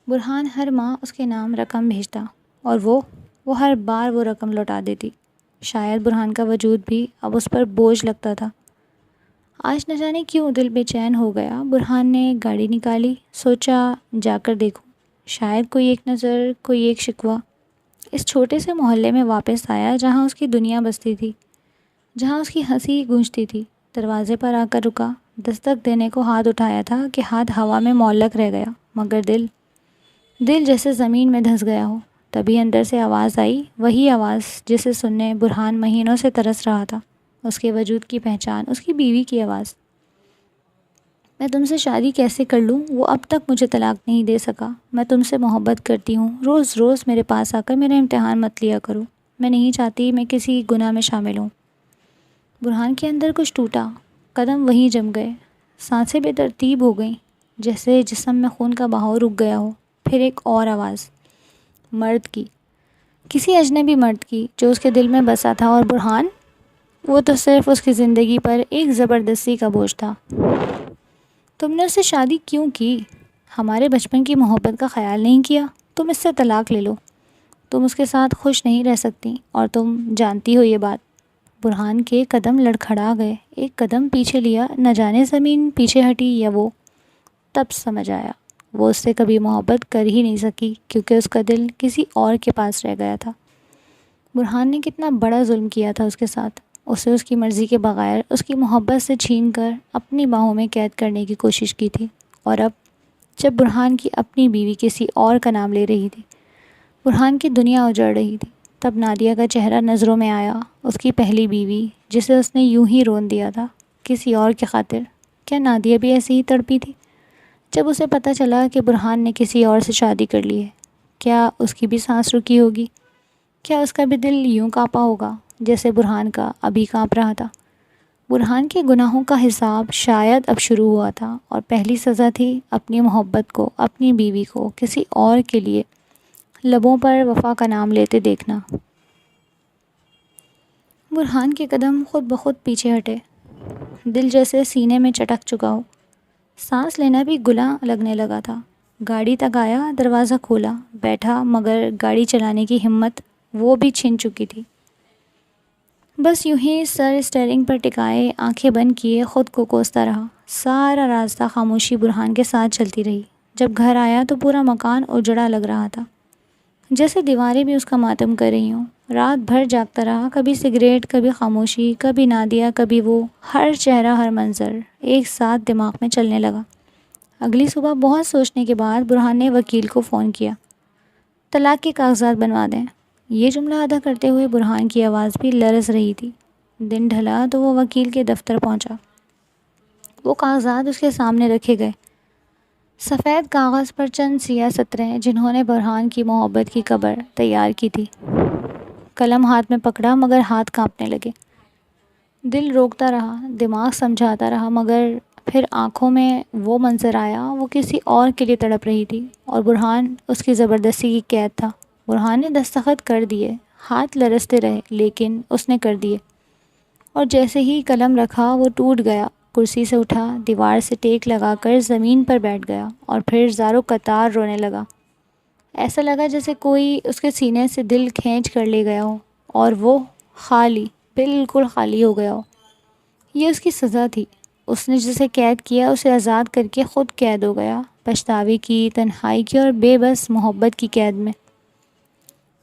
برہان ہر ماہ اس کے نام رقم بھیجتا اور وہ ہر بار وہ رقم لوٹا دیتی۔ شاید برہان کا وجود بھی اب اس پر بوجھ لگتا تھا۔ آج نہ جانے کیوں دل بے چین ہو گیا۔ برہان نے گاڑی نکالی، سوچا جا کر دیکھوں، شاید کوئی ایک نظر، کوئی ایک شکوہ۔ اس چھوٹے سے محلے میں واپس آیا جہاں اس کی دنیا بستی تھی، جہاں اس کی ہنسی گونجتی تھی۔ دروازے پر آ کر رکا، دستک دینے کو ہاتھ اٹھایا تھا کہ ہاتھ ہوا میں معلق رہ گیا، مگر دل جیسے زمین میں دھنس گیا ہو۔ تبھی اندر سے آواز آئی، وہی آواز جسے سننے برہان مہینوں سے ترس رہا تھا، اس کے وجود کی پہچان، اس کی بیوی کی آواز۔ میں تم سے شادی کیسے کر لوں؟ وہ اب تک مجھے طلاق نہیں دے سکا۔ میں تم سے محبت کرتی ہوں، روز روز میرے پاس آ کر میرا امتحان مت لیا کرو۔ میں نہیں چاہتی میں کسی گناہ میں شامل ہوں۔ برہان کے اندر کچھ ٹوٹا، قدم وہیں جم گئے، سانسیں بے ترتیب ہو گئیں، جیسے جسم میں خون کا بہاؤ رک گیا ہو۔ پھر ایک اور آواز، مرد کی، کسی اجنبی مرد کی جو اس کے دل میں بسا تھا، اور برہان، وہ تو صرف اس کی زندگی پر ایک زبردستی کا بوجھ تھا۔ تم نے اس سے شادی کیوں کی؟ ہمارے بچپن کی محبت کا خیال نہیں کیا؟ تم اس سے طلاق لے لو، تم اس کے ساتھ خوش نہیں رہ سکتی اور تم جانتی ہو یہ بات۔ برہان کے قدم لڑکھڑا گئے، ایک قدم پیچھے لیا، نہ جانے زمین پیچھے ہٹی یا وہ۔ تب سمجھ آیا وہ اس سے کبھی محبت کر ہی نہیں سکی، کیونکہ اس کا دل کسی اور کے پاس رہ گیا تھا۔ برہان نے کتنا بڑا ظلم کیا تھا اس کے ساتھ، اسے اس کی مرضی کے بغیر اس کی محبت سے چھین کر اپنی باہوں میں قید کرنے کی کوشش کی تھی۔ اور اب جب برہان کی اپنی بیوی کسی اور کا نام لے رہی تھی، برہان کی دنیا اجڑ رہی تھی، تب نادیہ کا چہرہ نظروں میں آیا، اس کی پہلی بیوی جسے اس نے یوں ہی رون دیا تھا کسی اور کی خاطر۔ کیا نادیہ بھی ایسی ہی تڑپی تھی جب اسے پتہ چلا کہ برہان نے کسی اور سے شادی کر لی ہے؟ کیا اس کی بھی سانس رکی ہوگی؟ کیا اس کا بھی دل یوں کانپا ہوگا جیسے برہان کا ابھی کانپ رہا تھا؟ برہان کے گناہوں کا حساب شاید اب شروع ہوا تھا، اور پہلی سزا تھی اپنی محبت کو، اپنی بیوی کو کسی اور کے لیے لبوں پر وفا کا نام لیتے دیکھنا۔ برہان کے قدم خود بخود پیچھے ہٹے، دل جیسے سینے میں چٹک چکا ہو، سانس لینا بھی گناہ لگنے لگا تھا۔ گاڑی تک آیا، دروازہ کھولا، بیٹھا، مگر گاڑی چلانے کی ہمت وہ بھی چھن چکی تھی۔ بس یوں ہی سر اسٹیئرنگ پر ٹکائے، آنکھیں بند کیے خود کو کوستا رہا۔ سارا راستہ خاموشی برہان کے ساتھ چلتی رہی۔ جب گھر آیا تو پورا مکان اجڑا لگ رہا تھا، جیسے دیواریں بھی اس کا ماتم کر رہی ہوں۔ رات بھر جاگتا رہا، کبھی سگریٹ، کبھی خاموشی، کبھی نادیہ، کبھی وہ، ہر چہرہ، ہر منظر ایک ساتھ دماغ میں چلنے لگا۔ اگلی صبح بہت سوچنے کے بعد برہان نے وکیل کو فون کیا، طلاق کے کاغذات بنوا دیں۔ یہ جملہ ادا کرتے ہوئے برہان کی آواز بھی لرز رہی تھی۔ دن ڈھلا تو وہ وکیل کے دفتر پہنچا۔ وہ کاغذات اس کے سامنے رکھے گئے، سفید کاغذ پر چند سیاہ سطریں جنہوں نے برہان کی محبت کی قبر تیار کی تھی۔ قلم ہاتھ میں پکڑا مگر ہاتھ کانپنے لگے۔ دل روکتا رہا، دماغ سمجھاتا رہا، مگر پھر آنکھوں میں وہ منظر آیا، وہ کسی اور کے لیے تڑپ رہی تھی اور برہان اس کی زبردستی کی قید تھا۔ برہان نے دستخط کر دیے، ہاتھ لرزتے رہے، لیکن اس نے کر دیے، اور جیسے ہی قلم رکھا وہ ٹوٹ گیا۔ کرسی سے اٹھا، دیوار سے ٹیک لگا کر زمین پر بیٹھ گیا، اور پھر زاروں قطار رونے لگا۔ ایسا لگا جیسے کوئی اس کے سینے سے دل کھینچ کر لے گیا ہو، اور وہ خالی، بالکل خالی ہو گیا ہو۔ یہ اس کی سزا تھی، اس نے جسے قید کیا اسے آزاد کر کے خود قید ہو گیا، پچھتاوے کی، تنہائی کی اور بے بس محبت کی قید میں۔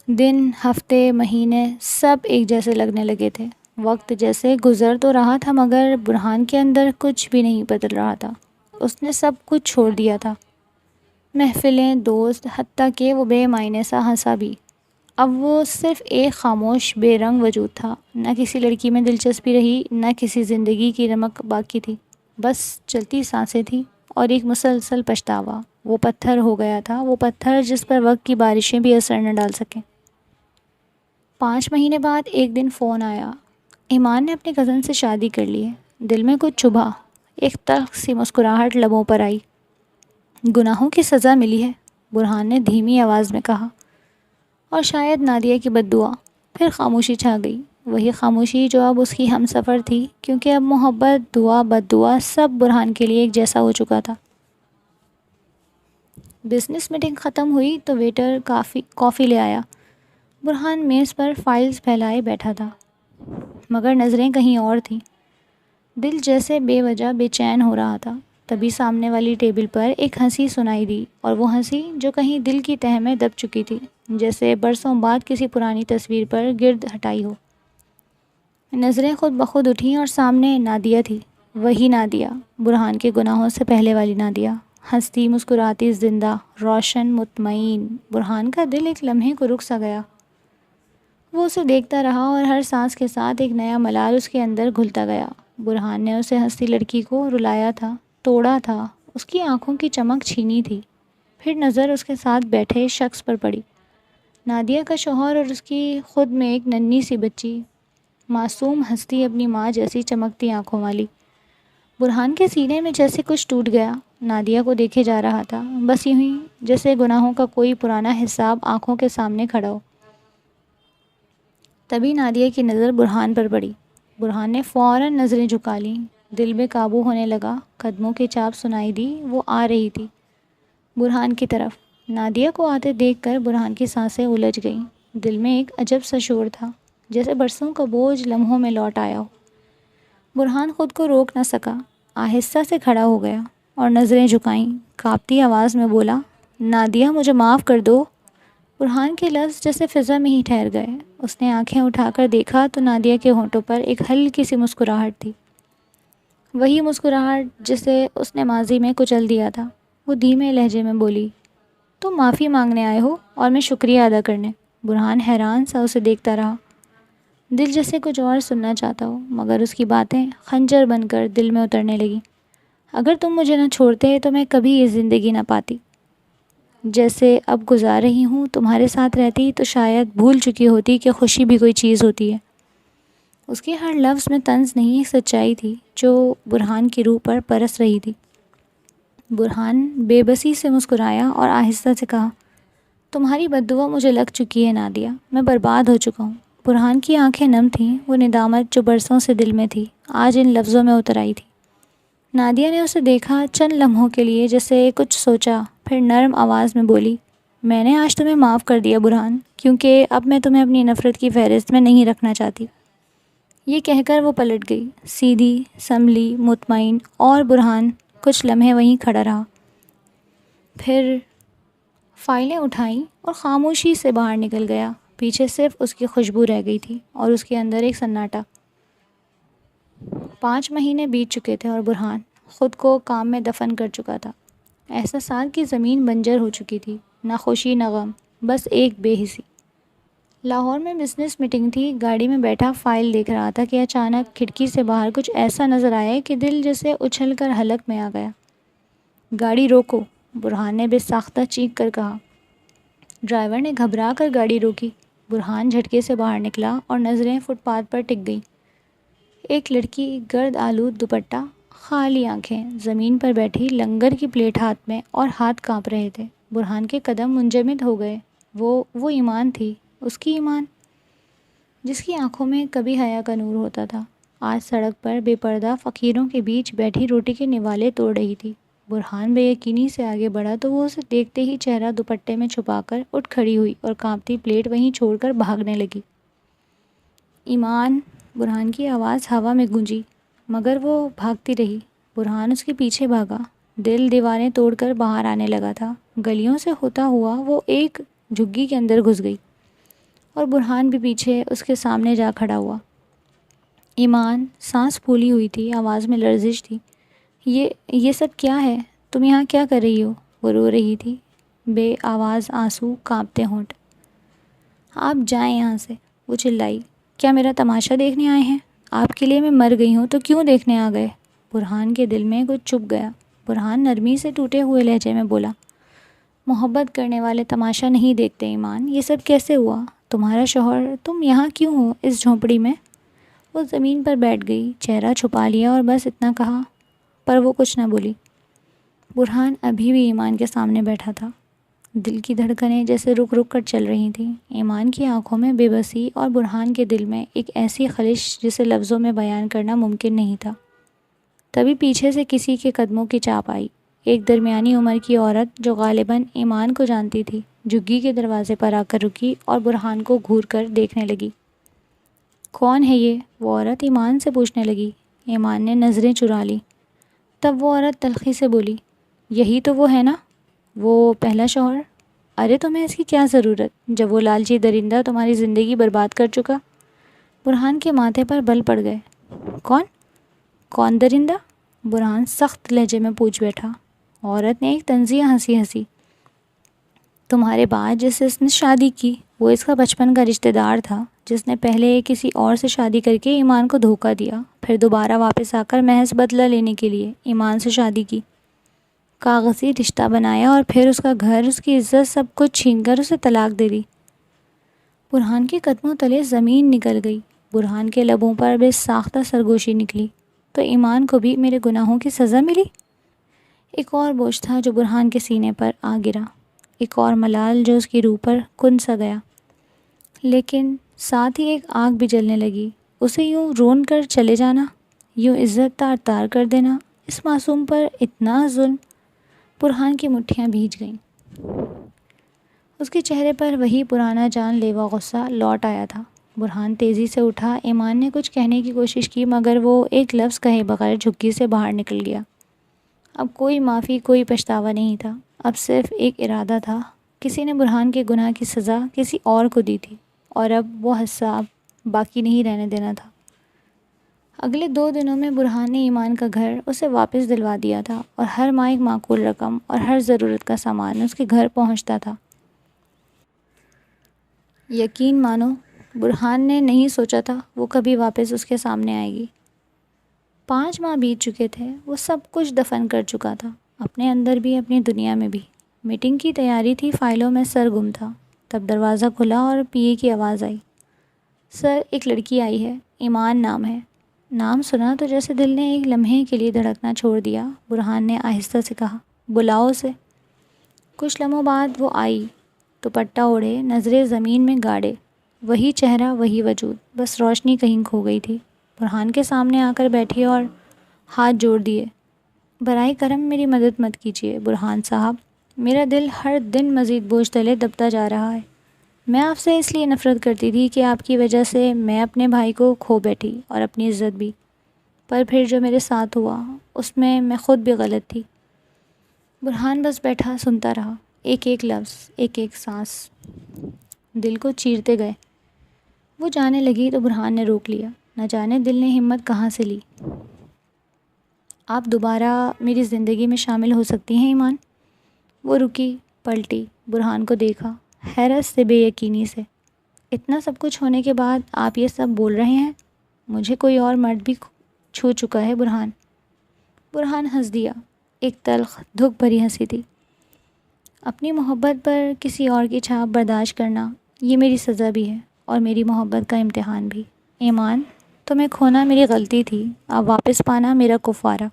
دن، ہفتے، مہینے سب ایک جیسے لگنے لگے تھے۔ وقت جیسے گزر تو رہا تھا، مگر برہان کے اندر کچھ بھی نہیں بدل رہا تھا۔ اس نے سب کچھ چھوڑ دیا تھا، محفلیں، دوست، حتیٰ کہ وہ بے معنی سا ہنسا بھی۔ اب وہ صرف ایک خاموش بے رنگ وجود تھا، نہ کسی لڑکی میں دلچسپی رہی، نہ کسی زندگی کی رمق باقی تھی، بس چلتی سانسیں تھیں اور ایک مسلسل پچھتاوا۔ وہ پتھر ہو گیا تھا، وہ پتھر جس پر وقت کی بارشیں بھی اثر نہ ڈال سکیں۔ 5 مہینے بعد ایک دن فون آیا، ایمان نے اپنی کزن سے شادی کر لی ہے۔ دل میں کچھ چبھا، ایک تلخ سی مسکراہٹ لبوں پر آئی۔ گناہوں کی سزا ملی ہے، برہان نے دھیمی آواز میں کہا، اور شاید نادیہ کی بد دعا۔ پھر خاموشی چھا گئی، وہی خاموشی جو اب اس کی ہم سفر تھی، کیونکہ اب محبت، دعا، بد دعا سب برہان کے لیے ایک جیسا ہو چکا تھا۔ بزنس میٹنگ ختم ہوئی تو ویٹر کافی لے آیا۔ برہان میز پر فائلز پھیلائے بیٹھا تھا، مگر نظریں کہیں اور تھیں۔ دل جیسے بے وجہ بے چین ہو رہا تھا۔ تبھی سامنے والی ٹیبل پر ایک ہنسی سنائی دی، اور وہ ہنسی جو کہیں دل کی تہہ میں دب چکی تھی، جیسے برسوں بعد کسی پرانی تصویر پر گرد ہٹائی ہو۔ نظریں خود بخود اٹھیں اور سامنے نادیہ تھی، وہی نادیہ، برہان کے گناہوں سے پہلے والی نادیہ، ہنستی، مسکراتی، زندہ، روشن، مطمئن۔ برہان کا دل ایک لمحے کو رک سا گیا۔ وہ اسے دیکھتا رہا، اور ہر سانس کے ساتھ ایک نیا ملال اس کے اندر گھلتا گیا۔ برہان نے اسے ہنستی لڑکی کو رلایا تھا، توڑا تھا، اس کی آنکھوں کی چمک چھینی تھی۔ پھر نظر اس کے ساتھ بیٹھے شخص پر پڑی، نادیہ کا شوہر، اور اس کی خود میں ایک ننھی سی بچی، معصوم ہستی، اپنی ماں جیسی چمکتی آنکھوں والی۔ برہان کے سینے میں جیسے کچھ ٹوٹ گیا، نادیہ کو دیکھے جا رہا تھا، بس یوں ہی جیسے گناہوں کا کوئی پرانا حساب آنکھوں کے سامنے کھڑا ہو۔ تبھی نادیہ کی نظر برہان پر پڑی۔ برہان نے فوراً نظریں جھکا لیں، دل بے قابو ہونے لگا، قدموں کی چاپ سنائی دی، وہ آ رہی تھی برہان کی طرف۔ نادیہ کو آتے دیکھ کر برہان کی سانسیں الجھ گئیں۔ دل میں ایک عجب سا شور تھا، جیسے برسوں کا بوجھ لمحوں میں لوٹ آیا ہو۔ برہان خود کو روک نہ سکا، آہستہ سے کھڑا ہو گیا اور نظریں جھکائیں، کانپتی آواز میں بولا، نادیہ مجھے معاف کر دو۔ برہان کے لفظ جیسے فضا میں ہی ٹھہر گئے۔ اس نے آنکھیں اٹھا کر دیکھا تو نادیہ کے ہونٹوں پر ایک ہلکی سی مسکراہٹ تھی، وہی مسکراہٹ جسے اس نے ماضی میں کچل دیا تھا۔ وہ دھیمے لہجے میں بولی، تم معافی مانگنے آئے ہو اور میں شکریہ ادا کرنے۔ برہان حیران سا اسے دیکھتا رہا، دل جیسے کچھ اور سننا چاہتا ہو، مگر اس کی باتیں خنجر بن کر دل میں اترنے لگیں۔ اگر تم مجھے نہ چھوڑتے تو میں کبھی یہ زندگی نہ پاتی۔ جیسے اب گزار رہی ہوں، تمہارے ساتھ رہتی تو شاید بھول چکی ہوتی کہ خوشی بھی کوئی چیز ہوتی ہے۔ اس کے ہر لفظ میں طنز نہیں، ایک سچائی تھی جو برہان کی روح پر برس رہی تھی۔ برہان بے بسی سے مسکرایا اور آہستہ سے کہا، تمہاری بد دعا مجھے لگ چکی ہے نادیہ، میں برباد ہو چکا ہوں۔ برہان کی آنکھیں نم تھیں، وہ ندامت جو برسوں سے دل میں تھی آج ان لفظوں میں اتر آئی تھی۔ نادیہ نے اسے دیکھا چند لمحوں کے لیے، جیسے کچھ سوچا، پھر نرم آواز میں بولی، میں نے آج تمہیں معاف کر دیا برہان، کیونکہ اب میں تمہیں اپنی نفرت کی فہرست میں نہیں رکھنا چاہتی۔ یہ کہہ کر وہ پلٹ گئی، سیدھی، سنبھلی، مطمئن، اور برہان کچھ لمحے وہیں کھڑا رہا۔ پھر فائلیں اٹھائیں اور خاموشی سے باہر نکل گیا۔ پیچھے صرف اس کی خوشبو رہ گئی تھی اور اس کے اندر ایک سناٹا۔ 5 مہینے بیت چکے تھے اور برہان خود کو کام میں دفن کر چکا تھا۔ احساسات کی زمین بنجر ہو چکی تھی، نہ خوشی نہ غم، بس ایک بے حسی۔ لاہور میں بزنس میٹنگ تھی، گاڑی میں بیٹھا فائل دیکھ رہا تھا کہ اچانک کھڑکی سے باہر کچھ ایسا نظر آیا کہ دل جیسے اچھل کر حلق میں آ گیا۔ گاڑی روکو، برہان نے بے ساختہ چیخ کر کہا۔ ڈرائیور نے گھبرا کر گاڑی روکی۔ برہان جھٹکے سے باہر نکلا اور نظریں فٹ پاتھ پر ٹک گئیں۔ ایک لڑکی، گرد آلود دوپٹہ، خالی آنکھیں، زمین پر بیٹھی، لنگر کی پلیٹ ہاتھ میں، اور ہاتھ کانپ رہے تھے۔ برہان کے قدم منجمد ہو گئے۔ وہ ایمان تھی، اس کی ایمان، جس کی آنکھوں میں کبھی حیا کا نور ہوتا تھا، آج سڑک پر بے پردہ فقیروں کے بیچ بیٹھی روٹی کے نوالے توڑ رہی تھی۔ برہان بے یقینی سے آگے بڑھا تو وہ اسے دیکھتے ہی چہرہ دوپٹے میں چھپا کر اٹھ کھڑی ہوئی اور کانپتی پلیٹ وہیں چھوڑ کر بھاگنے لگی۔ ایمان، برہان کی آواز ہوا میں گونجی، مگر وہ بھاگتی رہی۔ برہان اس کے پیچھے بھاگا، دل دیواریں توڑ کر باہر آنے لگا تھا۔ گلیوں سے ہوتا ہوا وہ ایک جھگی کے اندر گھس گئی اور برہان بھی پیچھے اس کے سامنے جا کھڑا ہوا۔ ایمان، سانس پھولی ہوئی تھی، آواز میں لرزش تھی۔ یہ سب کیا ہے؟ تم یہاں کیا کر رہی ہو؟ وہ رو رہی تھی، بے آواز آنسو، کانپتے ہونٹ۔ آپ جائیں یہاں سے، وہ چلائی۔ کیا میرا تماشا دیکھنے آئے ہیں؟ آپ کے لیے میں مر گئی ہوں تو کیوں دیکھنے آ گئے؟ برہان کے دل میں کچھ چپ گیا۔ برہان نرمی سے ٹوٹے ہوئے لہجے میں بولا، محبت کرنے والے تماشا نہیں دیکھتے ایمان، یہ سب کیسے ہوا؟ تمہارا شوہر، تم یہاں کیوں ہو اس جھونپڑی میں؟ وہ زمین پر بیٹھ گئی، چہرہ چھپا لیا اور بس اتنا کہا، پر وہ کچھ نہ بولی۔ برہان ابھی بھی ایمان کے سامنے بیٹھا تھا۔ دل کی دھڑکنیں جیسے رک رک کر چل رہی تھیں۔ ایمان کی آنکھوں میں بے بسی اور برہان کے دل میں ایک ایسی خلش جسے لفظوں میں بیان کرنا ممکن نہیں تھا۔ تبھی پیچھے سے کسی کے قدموں کی چاپ آئی۔ ایک درمیانی عمر کی عورت جو غالباً ایمان کو جانتی تھی، جھگی کے دروازے پر آ کر رکی اور برہان کو گھور کر دیکھنے لگی۔ کون ہے یہ؟ وہ عورت ایمان سے پوچھنے لگی۔ ایمان نے نظریں چرا لی۔ تب وہ عورت تلخی سے بولی، یہی تو وہ ہے نا، وہ پہلا شوہر؟ ارے تمہیں اس کی کیا ضرورت جب وہ لالچی درندہ تمہاری زندگی برباد کر چکا؟ برہان کے ماتھے پر بل پڑ گئے۔ کون درندہ؟ برہان سخت لہجے میں پوچھ بیٹھا۔ عورت نے ایک طنزیہ ہنسی ہنسی۔ تمہارے بعد جس سے اس نے شادی کی، وہ اس کا بچپن کا رشتہ دار تھا، جس نے پہلے کسی اور سے شادی کر کے ایمان کو دھوکہ دیا، پھر دوبارہ واپس آ کر محض بدلہ لینے کے لیے ایمان سے شادی کی، کاغذی رشتہ بنایا اور پھر اس کا گھر، اس کی عزت، سب کچھ چھین کر اسے طلاق دے دی۔ برہان کے قدموں تلے زمین نکل گئی۔ برہان کے لبوں پر بے ساختہ سرگوشی نکلی، تو ایمان کو بھی میرے گناہوں کی سزا ملی؟ ایک اور بوجھ تھا جو برہان کے سینے پر آ گرا، ایک اور ملال جو اس کی روح پر کن سا گیا، لیکن ساتھ ہی ایک آگ بھی جلنے لگی۔ اسے یوں رون کر چلے جانا، یوں عزت تار تار کر دینا، اس معصوم پر اتنا ظلم۔ برہان کی مٹھیاں بھیج گئیں۔ اس کے چہرے پر وہی پرانا جان لیوا غصہ لوٹ آیا تھا۔ برہان تیزی سے اٹھا۔ ایمان نے کچھ کہنے کی کوشش کی مگر وہ ایک لفظ کہے بغیر جھگی سے باہر نکل گیا۔ اب کوئی معافی، کوئی پچھتاوا نہیں تھا، اب صرف ایک ارادہ تھا۔ کسی نے برہان کے گناہ کی سزا کسی اور کو دی تھی اور اب وہ حساب باقی نہیں رہنے دینا تھا۔ اگلے 2 دنوں میں برہان نے ایمان کا گھر اسے واپس دلوا دیا تھا اور ہر ماہ ایک معقول رقم اور ہر ضرورت کا سامان اس کے گھر پہنچتا تھا۔ یقین مانو، برہان نے نہیں سوچا تھا وہ کبھی واپس اس کے سامنے آئے گی۔ 5 ماہ بیت چکے تھے، وہ سب کچھ دفن کر چکا تھا، اپنے اندر بھی اپنی دنیا میں بھی۔ میٹنگ کی تیاری تھی، فائلوں میں سر گم تھا۔ تب دروازہ کھلا اور پی اے کی آواز آئی، سر ایک لڑکی آئی ہے، ایمان نام ہے۔ نام سنا تو جیسے دل نے ایک لمحے کے لیے دھڑکنا چھوڑ دیا۔ برہان نے آہستہ سے کہا، بلاؤ اسے۔ کچھ لمحوں بعد وہ آئی، دوپٹہ اوڑھے، نظریں زمین میں گاڑے، وہی چہرہ، وہی وجود، بس روشنی کہیں کھو گئی تھی۔ برہان کے سامنے آ کر بیٹھی اور ہاتھ جوڑ دیے۔ برائے کرم میری مدد مت کیجیے برہان صاحب، میرا دل ہر دن مزید بوجھ تلے دبتا جا رہا ہے۔ میں آپ سے اس لیے نفرت کرتی تھی کہ آپ کی وجہ سے میں اپنے بھائی کو کھو بیٹھی اور اپنی عزت بھی، پر پھر جو میرے ساتھ ہوا اس میں خود بھی غلط تھی۔ برہان بس بیٹھا سنتا رہا، ایک ایک لفظ، ایک ایک سانس دل کو چیرتے گئے۔ وہ جانے لگی تو برہان نے روک لیا، نہ جانے دل نے ہمت کہاں سے لی۔ آپ دوبارہ میری زندگی میں شامل ہو سکتی ہیں ایمان؟ وہ رکی، پلٹی، برہان کو دیکھا، حیرت سے، بے یقینی سے۔ اتنا سب کچھ ہونے کے بعد آپ یہ سب بول رہے ہیں؟ مجھے کوئی اور مرد بھی چھو چکا ہے برہان۔ برہان ہنس دیا، ایک تلخ دھک بھری ہنسی تھی۔ اپنی محبت پر کسی اور کی چھاپ برداشت کرنا یہ میری سزا بھی ہے اور میری محبت کا امتحان بھی۔ ایمان، تمہیں کھونا میری غلطی تھی، اب واپس پانا میرا کفارہ۔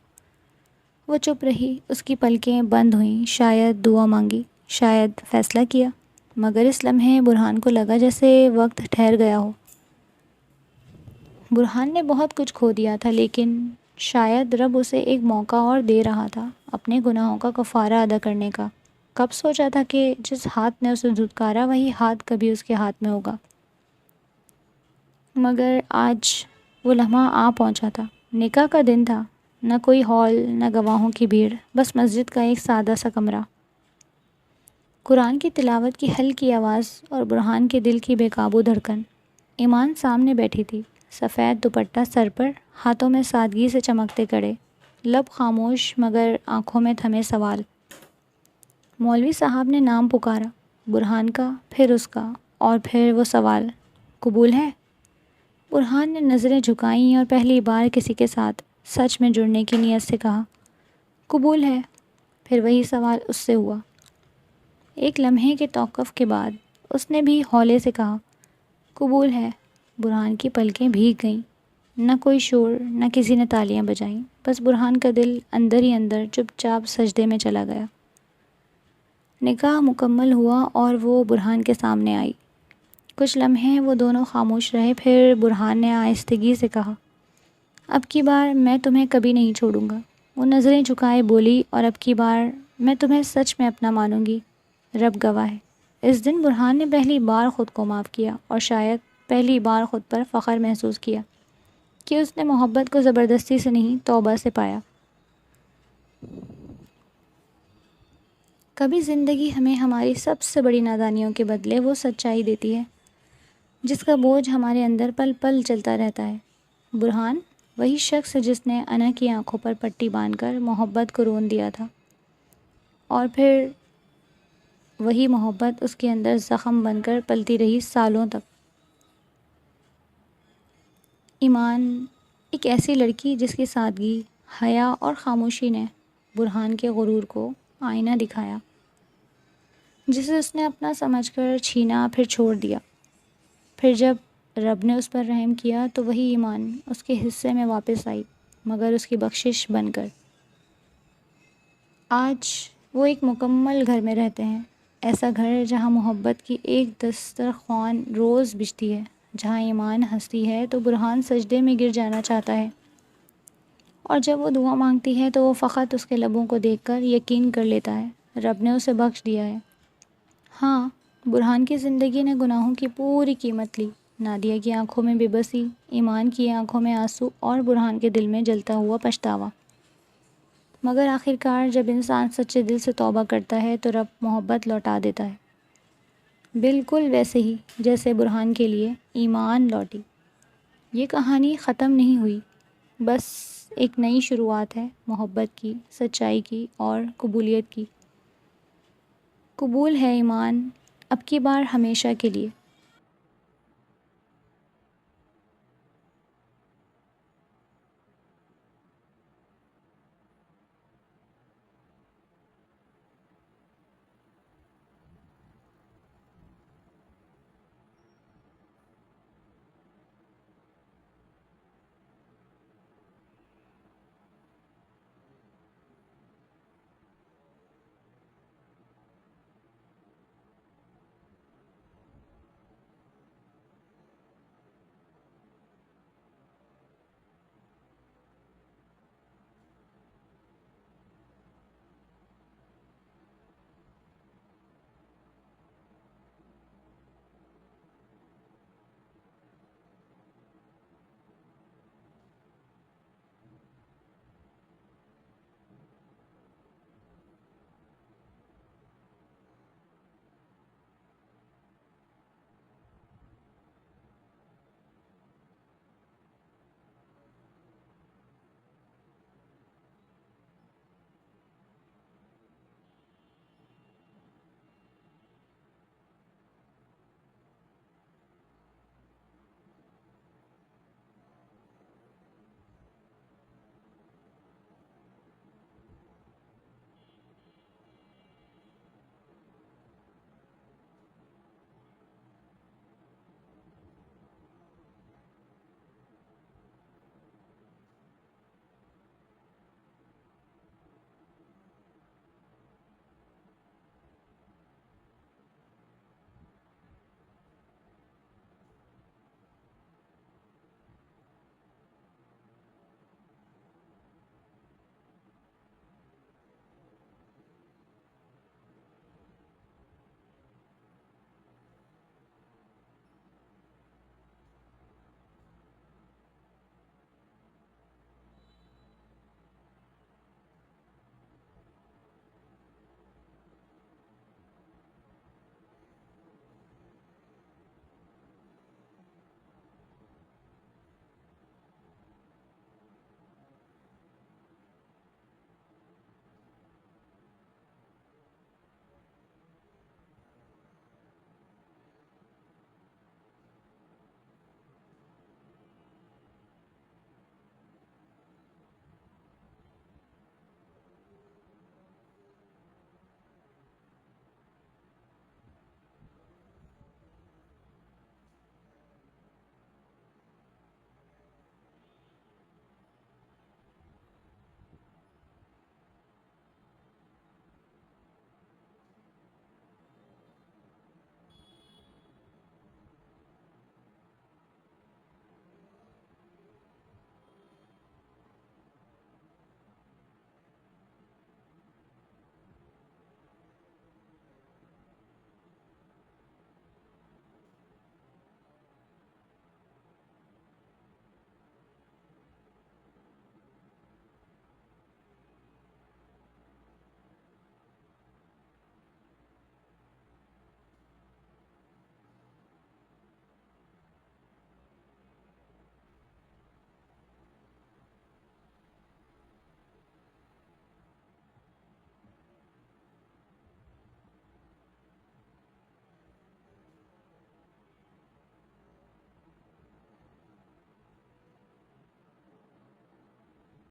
وہ چپ رہی، اس کی پلکیں بند ہوئیں، شاید دعا مانگی، شاید فیصلہ کیا، مگر اس لمحے برہان کو لگا جیسے وقت ٹھہر گیا ہو۔ برہان نے بہت کچھ کھو دیا تھا، لیکن شاید رب اسے ایک موقع اور دے رہا تھا اپنے گناہوں کا کفارہ ادا کرنے کا۔ کب سوچا تھا کہ جس ہاتھ نے اسے دھتکارا وہی ہاتھ کبھی اس کے ہاتھ میں ہوگا، مگر آج وہ لمحہ آ پہنچا تھا۔ نکاح کا دن تھا، نہ کوئی ہال، نہ گواہوں کی بھیڑ، بس مسجد کا ایک سادہ سا کمرہ، قرآن کی تلاوت کی ہلکی آواز اور برہان کے دل کی بے قابو دھڑکن۔ ایمان سامنے بیٹھی تھی، سفید دوپٹہ سر پر، ہاتھوں میں سادگی سے چمکتے کڑے، لب خاموش مگر آنکھوں میں تھمے سوال۔ مولوی صاحب نے نام پکارا، برہان کا، پھر اس کا، اور پھر وہ سوال، قبول ہے؟ برہان نے نظریں جھکائیں اور پہلی بار کسی کے ساتھ سچ میں جڑنے کی نیت سے کہا، قبول ہے۔ پھر وہی سوال اس سے ہوا۔ ایک لمحے کے توقف کے بعد اس نے بھی ہولے سے کہا، قبول ہے۔ برہان کی پلکیں بھیگ گئیں، نہ کوئی شور، نہ کسی نے تالیاں بجائیں، بس برہان کا دل اندر ہی اندر چپ چاپ سجدے میں چلا گیا۔ نکاح مکمل ہوا اور وہ برہان کے سامنے آئی۔ کچھ لمحے وہ دونوں خاموش رہے، پھر برہان نے آہستگی سے کہا، اب کی بار میں تمہیں کبھی نہیں چھوڑوں گا۔ وہ نظریں جھکائے بولی، اور اب کی بار میں تمہیں سچ میں اپنا مانوں گی، رب گواہ ہے۔ اس دن برہان نے پہلی بار خود کو معاف کیا، اور شاید پہلی بار خود پر فخر محسوس کیا کہ اس نے محبت کو زبردستی سے نہیں، توبہ سے پایا۔ کبھی زندگی ہمیں ہماری سب سے بڑی نادانیوں کے بدلے وہ سچائی دیتی ہے جس کا بوجھ ہمارے اندر پل پل چلتا رہتا ہے۔ برہان وہی شخص جس نے انا کی آنکھوں پر پٹی باندھ کر محبت کو رون دیا تھا، اور پھر وہی محبت اس کے اندر زخم بن کر پلتی رہی سالوں تک۔ ایمان، ایک ایسی لڑکی جس کی سادگی، حیا اور خاموشی نے برہان کے غرور کو آئینہ دکھایا، جسے اس نے اپنا سمجھ کر چھینا، پھر چھوڑ دیا۔ پھر جب رب نے اس پر رحم کیا تو وہی ایمان اس کے حصے میں واپس آئی، مگر اس کی بخشش بن کر۔ آج وہ ایک مکمل گھر میں رہتے ہیں، ایسا گھر جہاں محبت کی ایک دسترخوان روز بچتی ہے، جہاں ایمان ہنستی ہے تو برہان سجدے میں گر جانا چاہتا ہے، اور جب وہ دعا مانگتی ہے تو وہ فقط اس کے لبوں کو دیکھ کر یقین کر لیتا ہے، رب نے اسے بخش دیا ہے۔ ہاں، برہان کی زندگی نے گناہوں کی پوری قیمت لی، نادیہ کی آنکھوں میں بے بسی، ایمان کی آنکھوں میں آنسو، اور برہان کے دل میں جلتا ہوا پچھتاوا۔ مگر آخرکار جب انسان سچے دل سے توبہ کرتا ہے تو رب محبت لوٹا دیتا ہے، بالکل ویسے ہی جیسے برہان کے لیے ایمان لوٹی۔ یہ کہانی ختم نہیں ہوئی، بس ایک نئی شروعات ہے، محبت کی، سچائی کی اور قبولیت کی۔ قبول ہے ایمان، اب کی بار ہمیشہ کے لیے۔